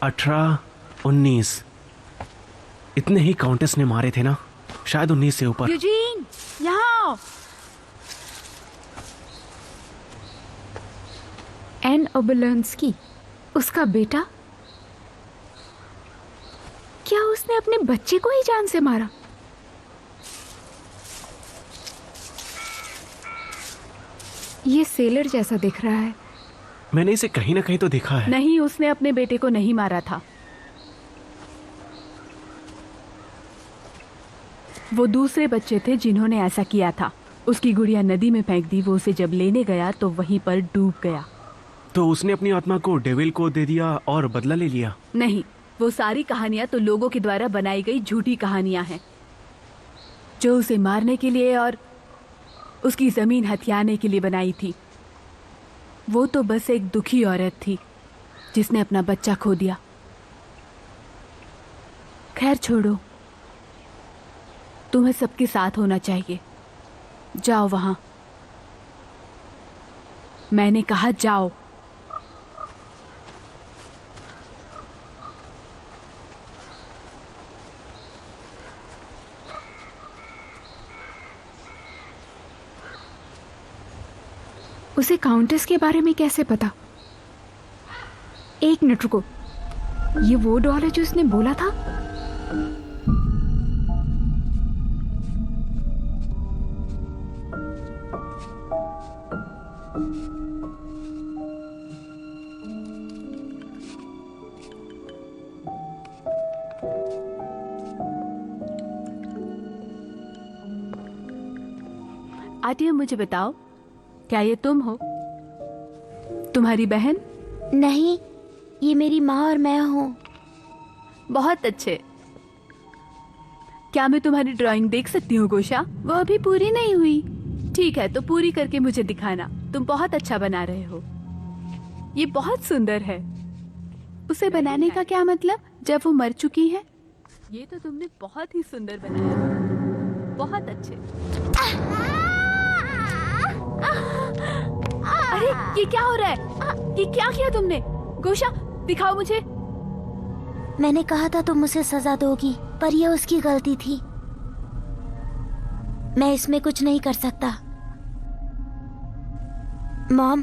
18, 19। इतने ही काउंटेस ने मारे थे ना, शायद 19 से ऊपर। यूजीन, यहाँ आओ। एन ओबोलेंस्की, उसका बेटा? क्या उसने अपने बच्चे को ही जान से मारा? ये सेलर जैसा दिख रहा है। मैंने इसे कहीं ना कहीं तो देखा है। नहीं, उसने अपने बेटे को नहीं मारा था। वो दूसरे बच्चे थे जिन्होंने ऐसा किया था। उसकी गुड़िया नदी में फेंक दी। वो उसे जब लेने गया तो वहीं पर डूब गया। तो उसने अपनी आत्मा को डेविल को दे दिया और बदला ले लिया? नहीं, वो सारी कहानियां तो लोगों के द्वारा बनाई गई झूठी कहानियां हैं, जो उसे मारने के लिए और उसकी जमीन हथियाने के लिए बनाई थी। वो तो बस एक दुखी औरत थी जिसने अपना बच्चा खो दिया। खैर छोड़ो, तुम्हें सबके साथ होना चाहिए। जाओ वहां। मैंने कहा जाओ। उसे काउंटेस के बारे में कैसे पता? एक मिनट रुको, ये वो डॉल है जो उसने बोला था? आटिया, मुझे बताओ, क्या ये तुम हो? तुम्हारी बहन? नहीं, ये मेरी माँ और मैं हूँ। बहुत अच्छे। क्या मैं तुम्हारी ड्राइंग देख सकती हूँ गोशा? वो अभी पूरी नहीं हुई। ठीक है, तो पूरी करके मुझे दिखाना। तुम बहुत अच्छा बना रहे हो। ये बहुत सुंदर है। उसे बनाने का क्या मतलब, जब वो मर चुकी है? ये तो तुमने बहुत ही सुंदर बनाया। बहुत अच्छे। अरे ये क्या हो रहा है? ये क्या किया तुमने? गोशा, दिखाओ मुझे। मैंने कहा था तुम मुझे सजा दोगी, पर यह उसकी गलती थी। मैं इसमें कुछ नहीं कर सकता। मॉम,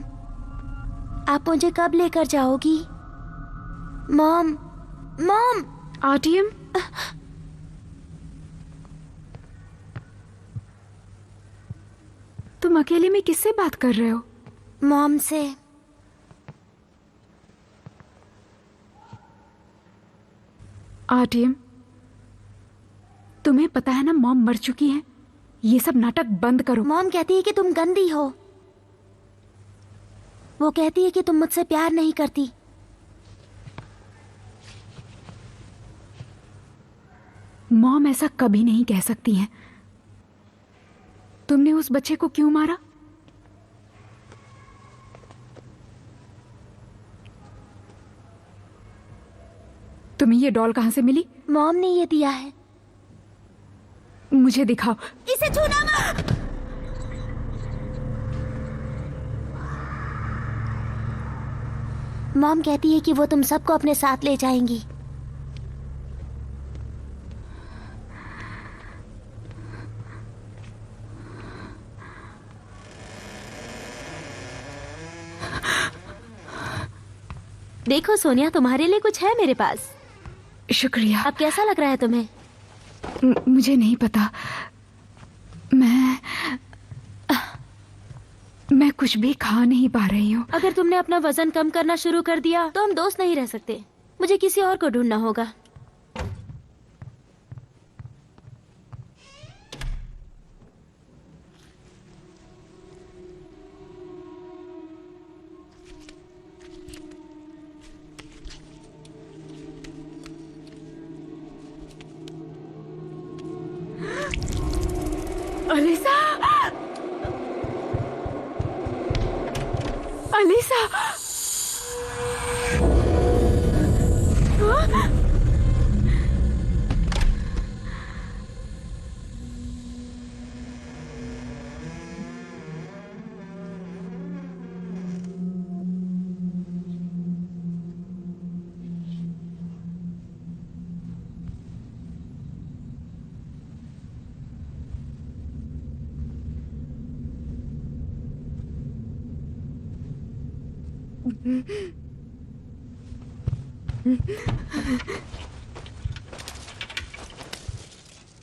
आप मुझे कब लेकर जाओगी? Mom, mom. आर्टियम, तुम अकेले में किससे बात कर रहे हो? मॉम से। आर्टियम, तुम्हें पता है ना मॉम मर चुकी है। ये सब नाटक बंद करो। मॉम कहती है कि तुम गंदी हो। वो कहती है कि तुम मुझसे प्यार नहीं करती। मॉम ऐसा कभी नहीं कह सकती हैं। तुमने उस बच्चे को क्यों मारा? तुम्हें ये डॉल कहां से मिली? मॉम ने ये दिया है। मुझे दिखाओ। इसे छूना मत। मॉम कहती है कि वो तुम सबको अपने साथ ले जाएंगी। देखो सोनिया, तुम्हारे लिए कुछ है मेरे पास। शुक्रिया। अब कैसा लग रहा है तुम्हें? मुझे नहीं पता। मैं कुछ भी खा नहीं पा रही हूँ। अगर तुमने अपना वजन कम करना शुरू कर दिया तो हम दोस्त नहीं रह सकते। मुझे किसी और को ढूंढना होगा। अलीसा, अलीसा,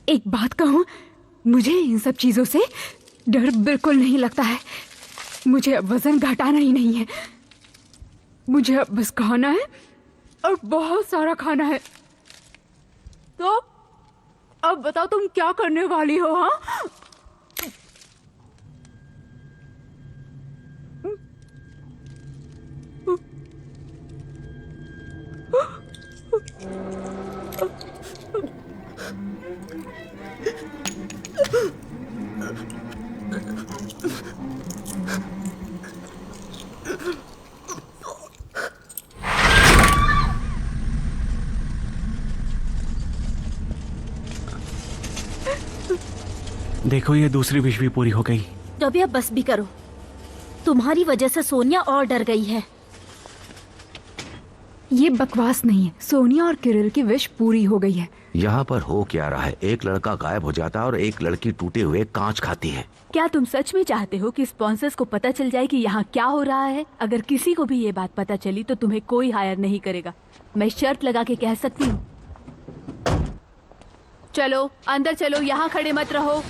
एक बात कहूँ, मुझे इन सब चीजों से डर बिल्कुल नहीं लगता है। मुझे अब वजन घटाना ही नहीं है। मुझे अब बस खाना है और बहुत सारा खाना है। तो अब बताओ तुम क्या करने वाली हो? हाँ, देखो ये दूसरी विश भी पूरी हो गई। तो अभी अब बस भी करो। तुम्हारी वजह से सोनिया और डर गई है। ये बकवास नहीं है। सोनिया और किरिल की विश पूरी हो गई है। यहाँ पर हो क्या रहा है? एक लड़का गायब हो जाता है और एक लड़की टूटे हुए कांच खाती है। क्या तुम सच में चाहते हो कि स्पॉन्सर्स को पता चल जाए कि यहाँ क्या हो रहा है? अगर किसी को भी ये बात पता चली तो तुम्हें कोई हायर नहीं करेगा। मैं शर्त लगा के कह सकती हूँ। चलो अंदर चलो, यहाँ खड़े मत रहो।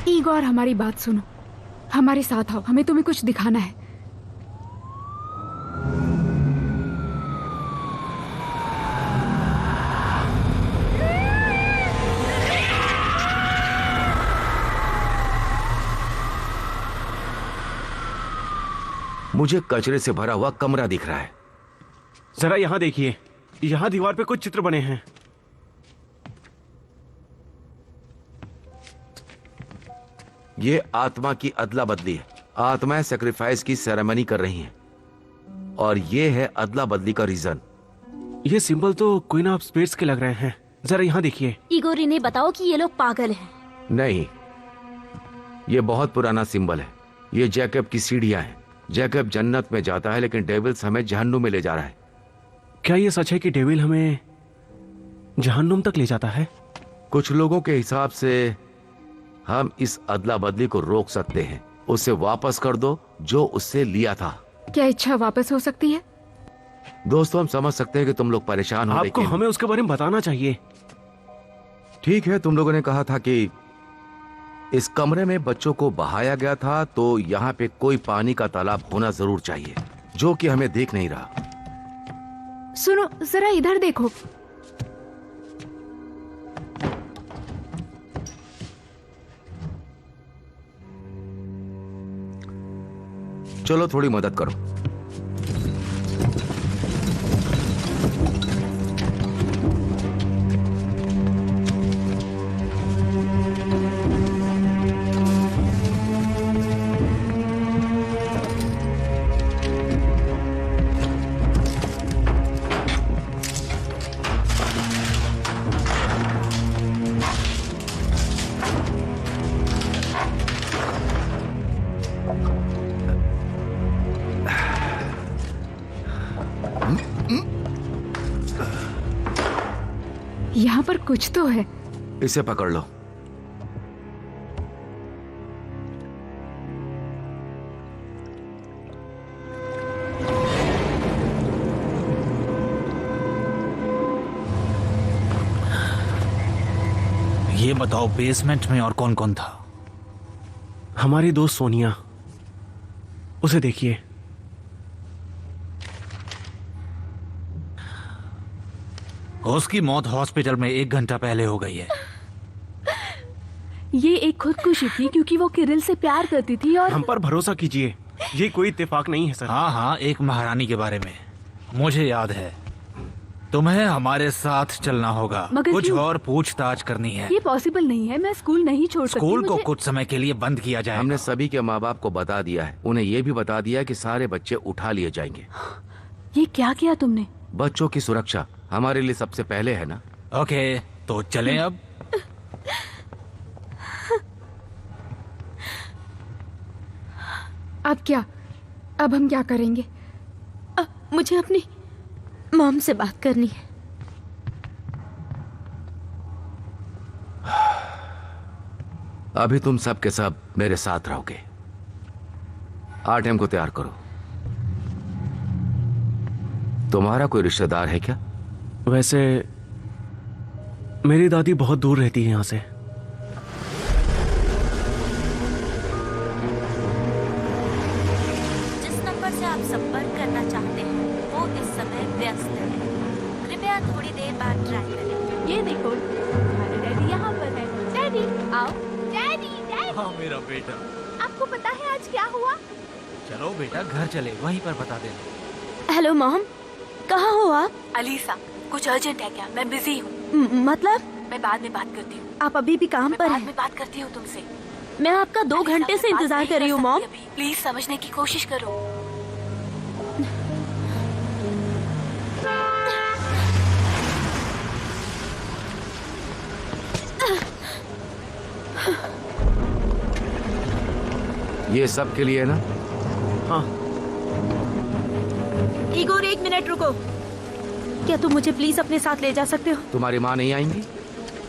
ईगोर, हमारी बात सुनो, हमारे साथ आओ, हमें तुम्हें कुछ दिखाना है। मुझे कचरे से भरा हुआ कमरा दिख रहा है। जरा यहाँ देखिए, यहाँ दीवार पे कुछ चित्र बने हैं। ये आत्मा की अदला बदली है। आत्माएं सेक्रीफाइस की सेरेमनी कर रही हैं और ये है अदला बदली का रीजन। ये सिंबल तो क्वीन ऑफ स्पिरिट्स के लग रहे हैं। जरा यहाँ देखिए। ईगोर, इन्हें बताओ कि ये लोग पागल हैं। नहीं, ये बहुत पुराना सिंबल है। ये जैकब की सीढ़ियां हैं। जैकब जन्नत में जाता है लेकिन डेविल्स हमें जहन्नुम में ले जा रहा है। क्या ये सच है कि डेविल हमें जहन्नुम तक ले जाता है? कुछ लोगों के हिसाब से हम इस अदला बदली को रोक सकते हैं। उसे वापस कर दो जो उससे लिया था। क्या इच्छा वापस हो सकती है? दोस्तों, हम समझ सकते हैं कि तुम लोग परेशान हो, आपको लेकिन हमें उसके बारे में बताना चाहिए। ठीक है, तुम लोगों ने कहा था कि इस कमरे में बच्चों को बहाया गया था, तो यहाँ पे कोई पानी का तालाब होना जरूर चाहिए, जो कि हमें देख नहीं रहा। सुनो, जरा इधर देखो। चलो थोड़ी मदद करो। यहाँ पर कुछ तो है। इसे पकड़ लो। ये ये बताओ बेसमेंट में और कौन कौन था? हमारी दोस्त सोनिया, उसे देखिए। उसकी मौत हॉस्पिटल में 1 घंटा पहले हो गई है। ये एक खुदकुशी थी क्योंकि वो किरिल से प्यार करती थी और हम पर भरोसा कीजिए, ये कोई इत्तेफाक नहीं है सर। हाँ हाँ, एक महारानी के बारे में मुझे याद है। तुम्हें हमारे साथ चलना होगा, मगर कुछ क्यों? और पूछताछ करनी है। ये पॉसिबल नहीं है। मैं स्कूल नहीं छोड़ सकती। स्कूल को मुझे- कुछ समय के लिए बंद किया जाए। हमने सभी के माँ बाप को बता दिया है, उन्हें ये भी बता दिया कि सारे बच्चे उठा लिए जाएंगे। ये क्या किया तुमने? बच्चों की सुरक्षा हमारे लिए सबसे पहले है ना। ओके, तो चलें अब। अब क्या? अब हम क्या करेंगे? मुझे अपनी मॉम से बात करनी है। अभी तुम सब के सब मेरे साथ रहोगे। आर्टेम को तैयार करो। तुम्हारा कोई रिश्तेदार है क्या? वैसे मेरी दादी बहुत दूर रहती है यहाँ से। जिस नंबर से आप संपर्क करना चाहते हैं वो इस समय व्यस्त है। कृपया थोड़ी देर बाद ट्राई करें। ये देखो, तुम्हारे डैडी यहाँ पर है। डैडी आओ। डैडी डैडी, हाँ मेरा बेटा। आपको पता है आज क्या हुआ? चलो बेटा, घर चले, वहीं पर बता देना। हेलो मॉम, कहाँ हो आप? अलीसा, कुछ अर्जेंट है क्या? मैं बिजी हूँ। मतलब मैं बाद में बात करती हूँ। आप अभी भी काम मैं पर बाद हैं? में बात करती हूँ तुमसे। मैं आपका 2 घंटे से इंतजार कर रही हूँ मॉम। प्लीज समझने की कोशिश करो। ये सब के लिए ना? हाँ। इगोर 1 मिनट रुको। क्या तुम मुझे प्लीज अपने साथ ले जा सकते हो? तुम्हारी माँ नहीं आएंगी?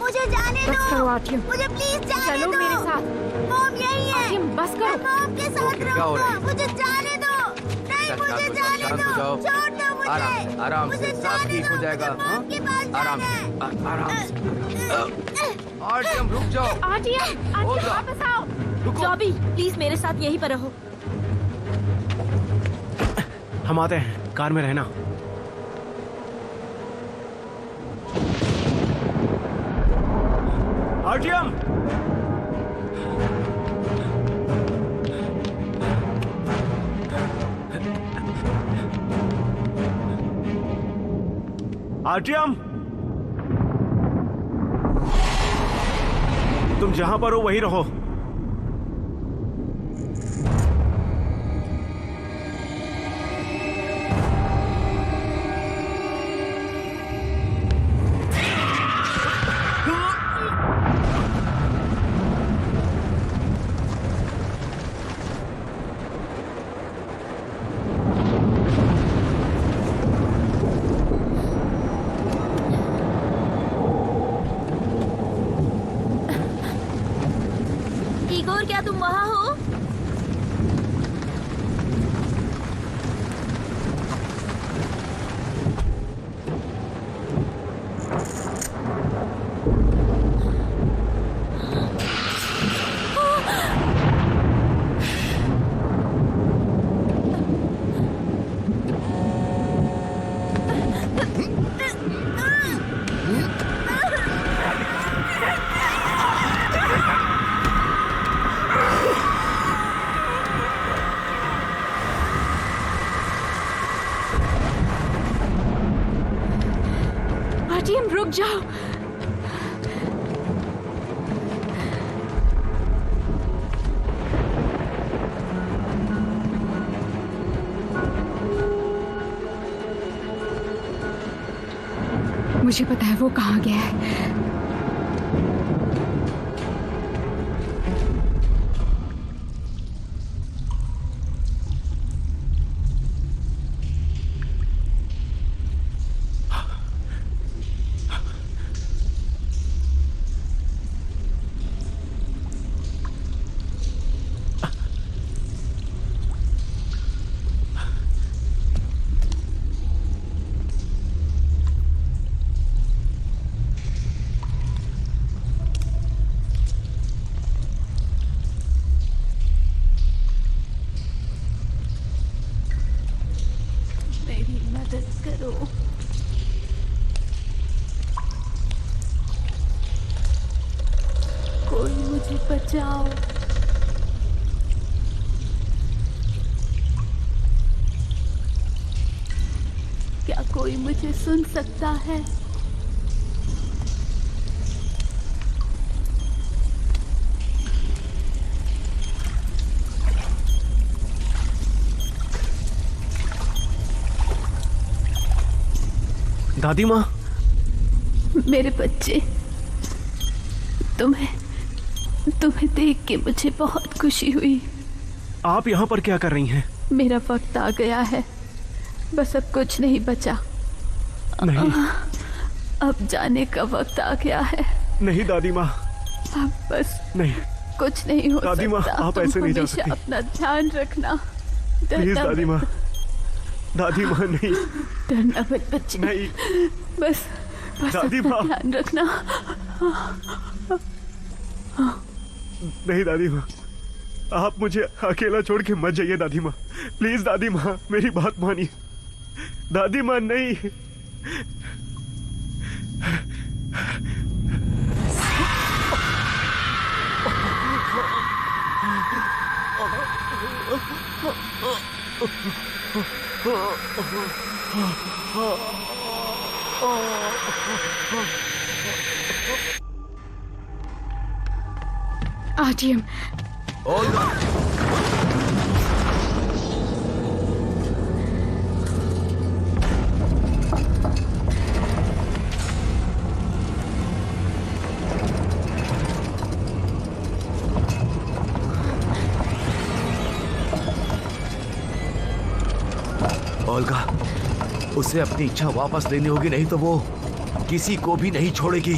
मुझे जाने बस करो आर्टियम, मुझे प्लीज जाने चलो मेरे साथ। मॉम यही आर्टियम बस करो। मॉम के साथ क्या हो रहा है? मुझे जाने दो। नहीं, शांत मुझे हो जाओ, जाने शांत दो। हो जाओ। छोड़ दो मुझे। आराम आराम से, मुझे सब जाने ठीक हो दो, जाएगा। मुझे हाँ? मॉम के पास आराम जाना से, है। आराम से। आर्टियम रुक जाओ। आर्टियम, हो आर्टियम जाओ। वापस आओ। रुको। जॉबी प्लीज मेरे साथ यहीं पर रहो। हम आते हैं, कार में रहना। आर्टियम! आर्टियम! तुम जहां पर हो वहीं रहो। इगोर, क्या तुम वहाँ हो? आर्टियम रुक जाओ। मुझे पता है वो कहाँ गया है। कोई मुझे सुन सकता है? दादी माँ, मेरे बच्चे, तुम्हें देख के मुझे बहुत खुशी हुई। आप यहाँ पर क्या कर रही हैं? मेरा वक्त आ गया है, बस अब कुछ नहीं बचा। नहीं, अब जाने का वक्त आ गया है। नहीं दादी माँ, अब बस नहीं। कुछ नहीं हो दादी माँ, सकता। आप तुम ऐसे नहीं जा हमेशा सकती। अपना ध्यान रखना। प्लीज डरना दादी माँ, दादी माँ नहीं, डरना मत बच्चे, नहीं। बस दादी अपना माँ। ध्यान रखना। नहीं दादी माँ, आप मुझे अकेला छोड़ के मत जाइए दादी माँ, प्लीज दादी माँ, मेरी बात मानिए। दादी माँ नहीं। आर्टियम, ओल्गा, उसे अपनी इच्छा वापस लेनी होगी, नहीं तो वो किसी को भी नहीं छोड़ेगी।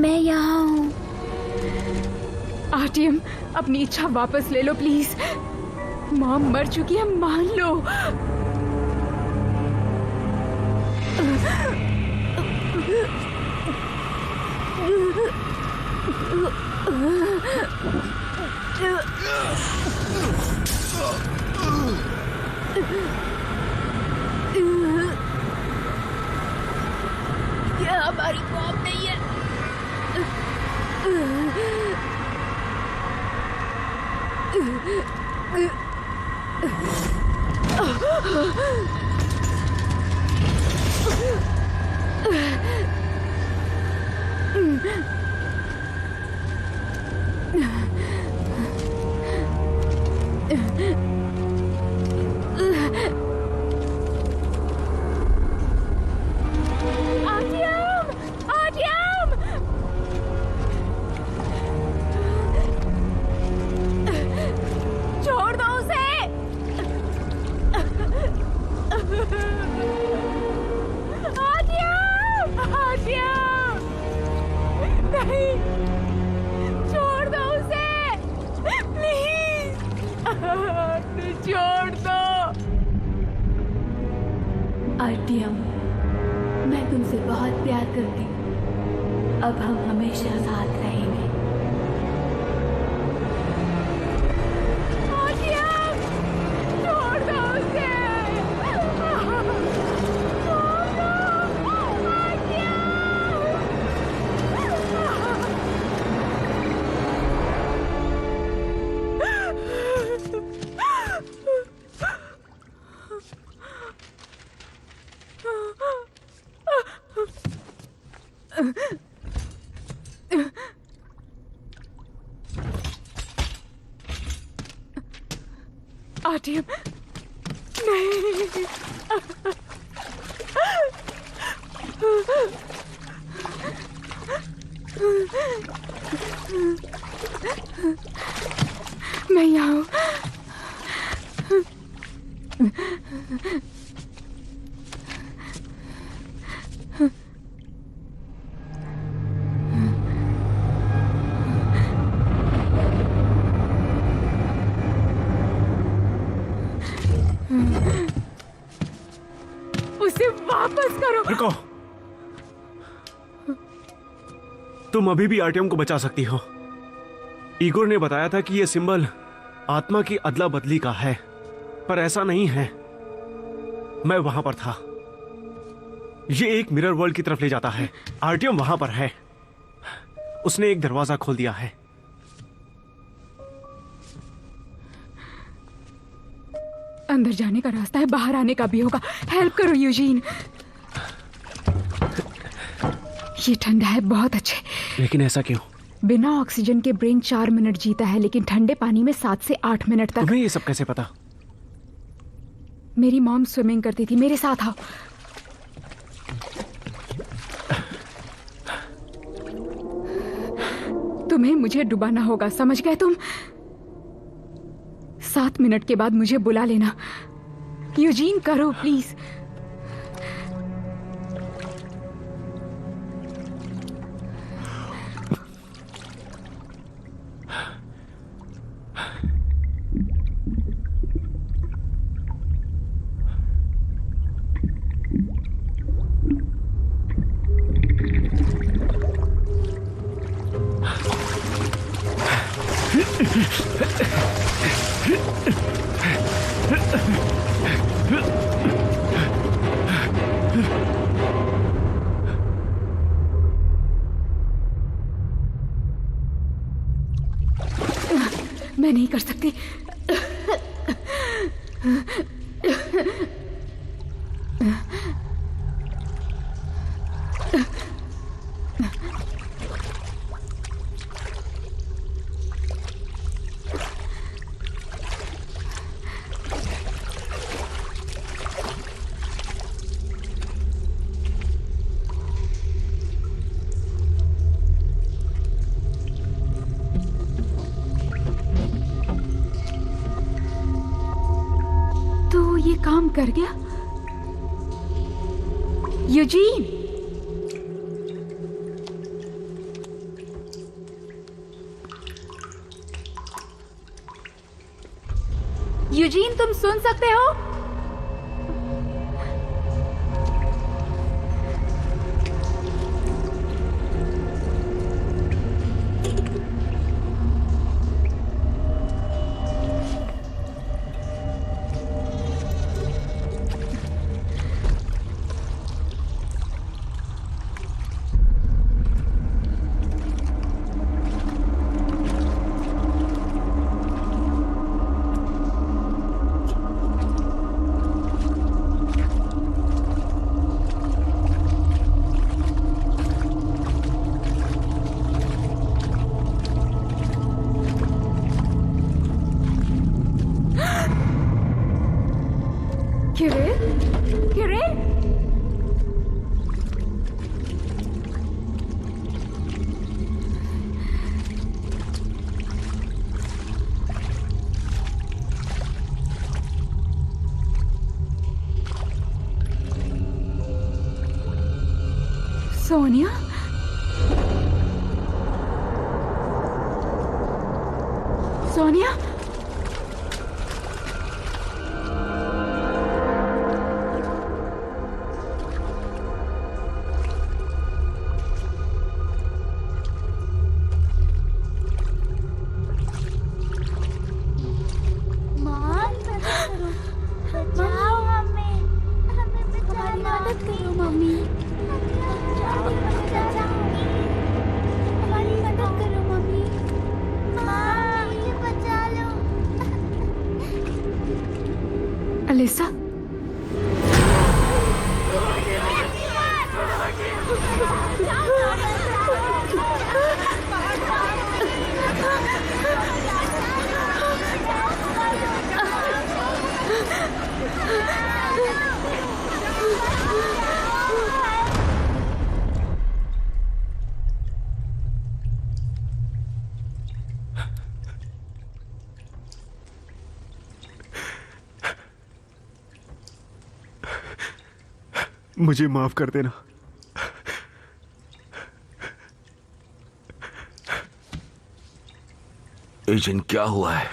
मैं यहाँ हूँ। आर्टियम, अपनी इच्छा वापस ले लो प्लीज। माँ मर चुकी है, मान लो। यह हमारी मौत नहीं है। छोड़ दो उसे। आर्टियम, आर्टियम, नहीं, छोड़ दो उसे, प्लीज, छोड़ दो। आर्टियम, मैं तुमसे बहुत प्यार करती हूँ। अब हम हमेशा साथ रहेंगे। आर्टियम, छोड़ दो उसे। आर्टियम, नहीं। मैं यहाँ हूँ। उसे वापस करो। रुको, तुम अभी भी आर्टियम को बचा सकती हो। ईगोर ने बताया था कि यह सिंबल आत्मा की अदला बदली का है, पर ऐसा नहीं है। मैं वहां पर था। ये एक मिरर वर्ल्ड की तरफ ले जाता है। आर्टियम वहां पर है। उसने एक दरवाजा खोल दिया है। अंदर जाने का रास्ता है, बाहर आने का भी होगा। हेल्प करो यूजीन। ये ठंडा है, बहुत अच्छे। लेकिन ऐसा क्यों? बिना ऑक्सीजन के ब्रेन 4 मिनट जीता है, लेकिन ठंडे पानी में 7 से 8 मिनट तक। तुम्हें ये सब कैसे पता? मेरी मॉम स्विमिंग करती थी, मेरे साथ आओ। तुम्हें मुझे डुबाना होगा, समझ गए तुम? 7 मिनट के बाद मुझे बुला लेना। यूजीन करो प्लीज। मैं नहीं कर सकती। ये काम कर गया? यूजीन, यूजीन तुम सुन सकते हो? सोनिया, सोनिया, अलिसा, मुझे माफ कर देना। एजेंट, क्या हुआ है?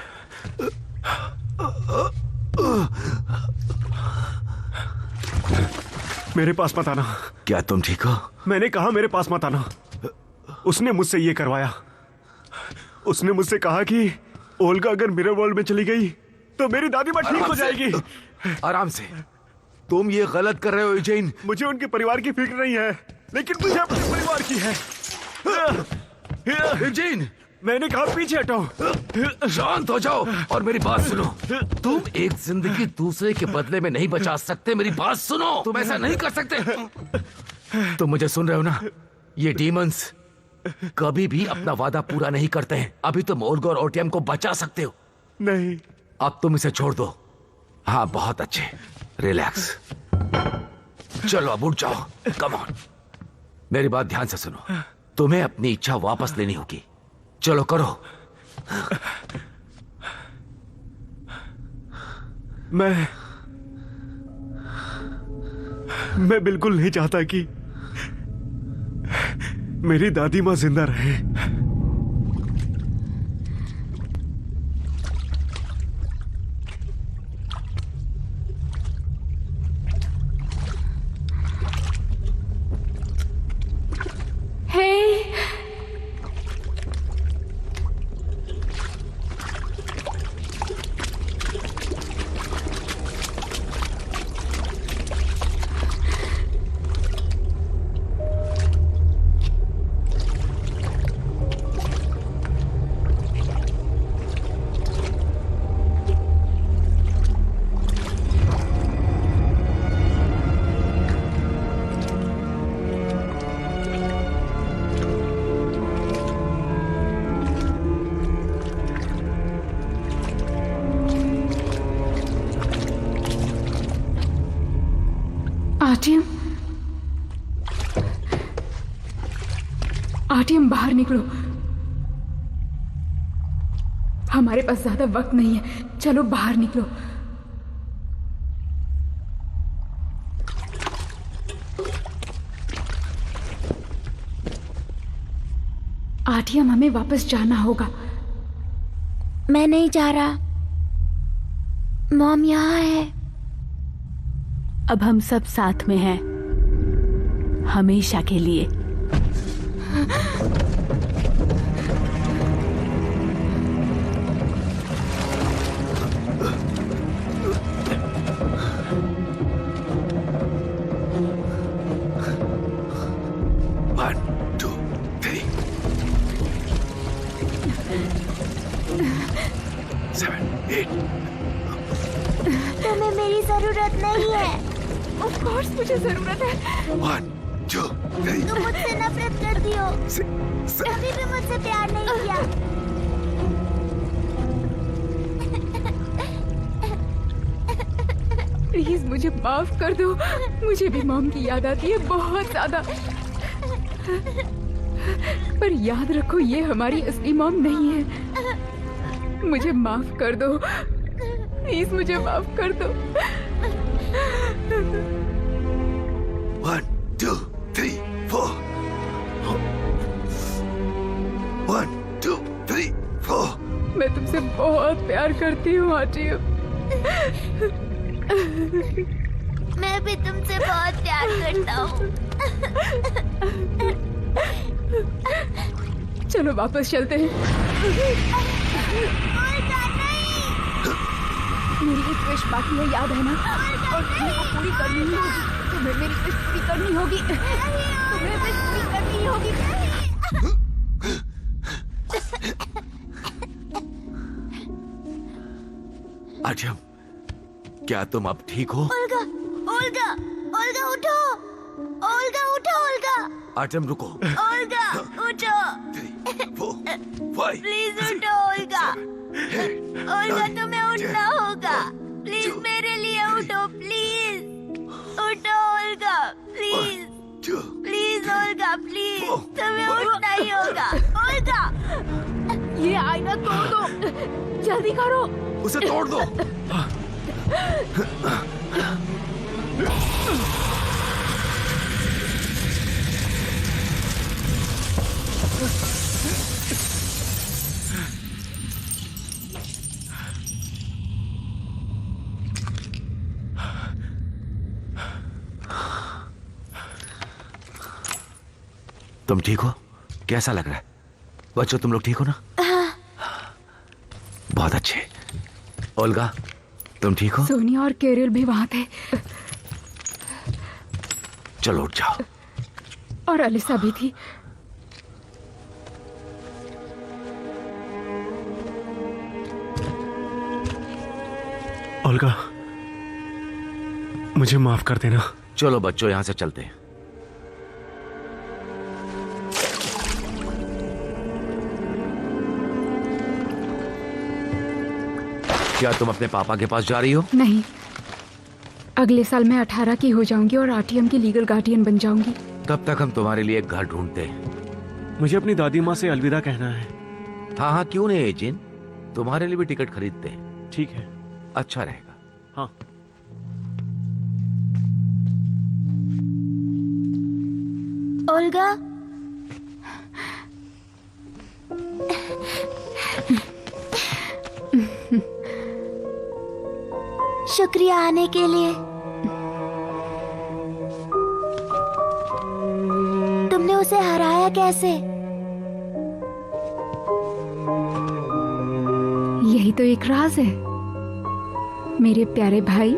मेरे पास मत आना। क्या तुम ठीक हो? मैंने कहा मेरे पास मत आना। उसने मुझसे ये करवाया। उसने मुझसे कहा कि ओल्गा अगर मिरर वर्ल्ड में चली गई तो मेरी दादी माँ ठीक हो जाएगी। आराम से। तुम ये गलत कर रहे हो एजेंट। मुझे उनके परिवार की फिक्र नहीं है, लेकिन मुझे अपने परिवार की है। एजेंट, मैंने कहा पीछे हटो। शांत हो जाओ और मेरी बात सुनो। तुम एक जिंदगी दूसरे के बदले में नहीं बचा सकते। मेरी बात सुनो, तुम ऐसा नहीं कर सकते। तुम मुझे सुन रहे हो ना? ये डीमंस कभी भी अपना वादा पूरा नहीं करते हैं। अभी तुम ओल्गा और ओटियम को बचा सकते हो। नहीं, अब तुम इसे छोड़ दो। हाँ, बहुत अच्छे। रिलैक्स। चलो अब उठ जाओ। Come on. मेरी बात ध्यान से सुनो। तुम्हें अपनी इच्छा वापस लेनी होगी। चलो करो। मैं बिल्कुल नहीं चाहता कि मेरी दादी माँ जिंदा रहे। आर्टियम, आर्टियम बाहर निकलो। हमारे पास ज्यादा वक्त नहीं है। चलो बाहर निकलो। आर्टियम, हमें वापस जाना होगा। मैं नहीं जा रहा। मॉम यहाँ है। अब हम सब साथ में हैं, हमेशा के लिए। तुम्हें मेरी जरूरत नहीं है। ऑफ कोर्स मुझे जरूरत है। 1, 2, 3। तुम मुझसे नफरत करती हो। कभी भी मुझसे प्यार नहीं किया। प्लीज मुझे माफ कर दो। मुझे भी मॉम की याद आती है बहुत ज्यादा। पर याद रखो, ये हमारी असली मॉम नहीं है। मुझे माफ कर दो। प्लीज मुझे माफ कर दो। 1, 2, 3, 4। 1, 2, 3, 4। मैं तुमसे बहुत प्यार करती हूँ आर्टियम। मैं भी तुमसे बहुत प्यार करता हूँ। चलो वापस चलते हैं। मेरी एक विश बाकी है, याद है ना? और तुम्हें वो पूरी करनी ही होगी। तुम्हें मेरी विश पूरी करनी होगी। तुम्हें विश पूरी करनी ही होगी। आर्टियम, क्या तुम अब ठीक हो? ओल्गा, ओल्गा, ओल्गा उठो। ओल्गा उठो, ओल्गा। आर्टियम रुको। ओल्गा उठो। 3, 4, 5। प्लीज उठो ओल्गा। ओल्गा तुम्हें उठना होगा। प्लीज मेरे लिए उठो। प्लीज उठो Olga. Please please Olga, please तुम्हें उठना ही होगा। ओल्गा, ये आईना तोड़ दो। जल्दी करो। उसे तोड़ दो। तुम ठीक हो? कैसा लग रहा है बच्चों? तुम लोग ठीक हो ना? बहुत अच्छे। ओल्गा, तुम ठीक हो? सोनिया और कैरल भी वहां थे। चलो उठ जाओ। और अलिसा भी थी। ओल्गा, मुझे माफ कर देना। चलो बच्चों, यहां से चलते हैं। क्या तुम अपने पापा के पास जा रही हो? नहीं, अगले साल मैं 18 की हो जाऊंगी और आरटीएम की लीगल गार्डियन बन जाऊंगी। तब तक हम तुम्हारे लिए एक घर ढूंढते हैं। मुझे अपनी दादी माँ से अलविदा कहना है। हाँ हाँ, क्यों नहीं एजिन, तुम्हारे लिए भी टिकट खरीदते हैं। ठीक है। अच्छा रहेगा। हाँ। ओल्गा, शुक्रिया आने के लिए। तुमने उसे हराया कैसे? यही तो एक राज है मेरे प्यारे भाई।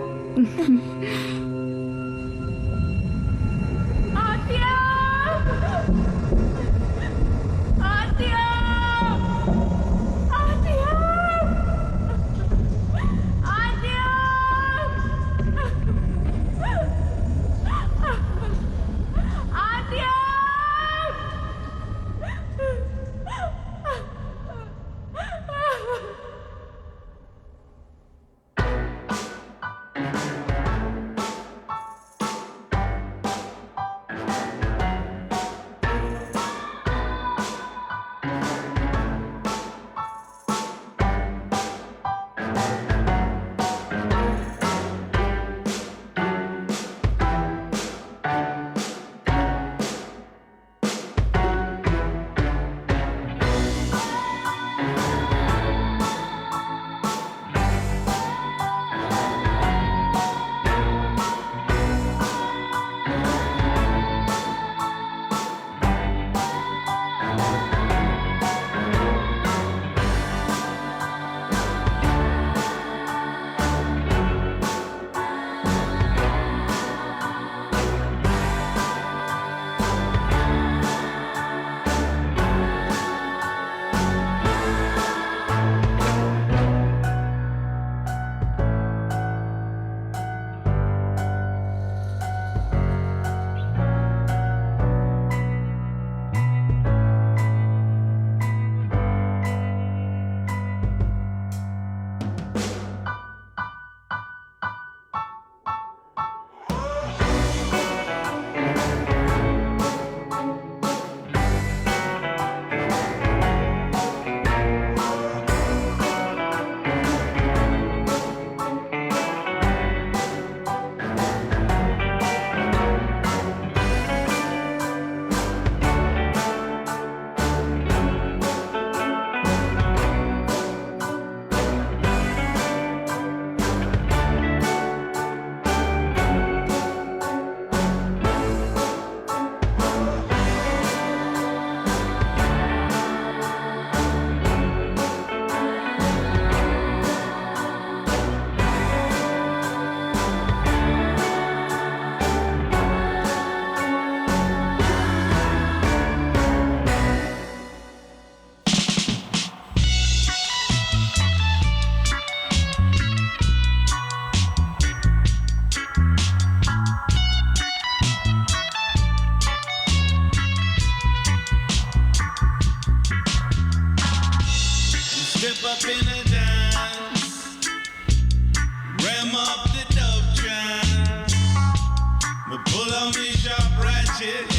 Pull on me sharp ratchet.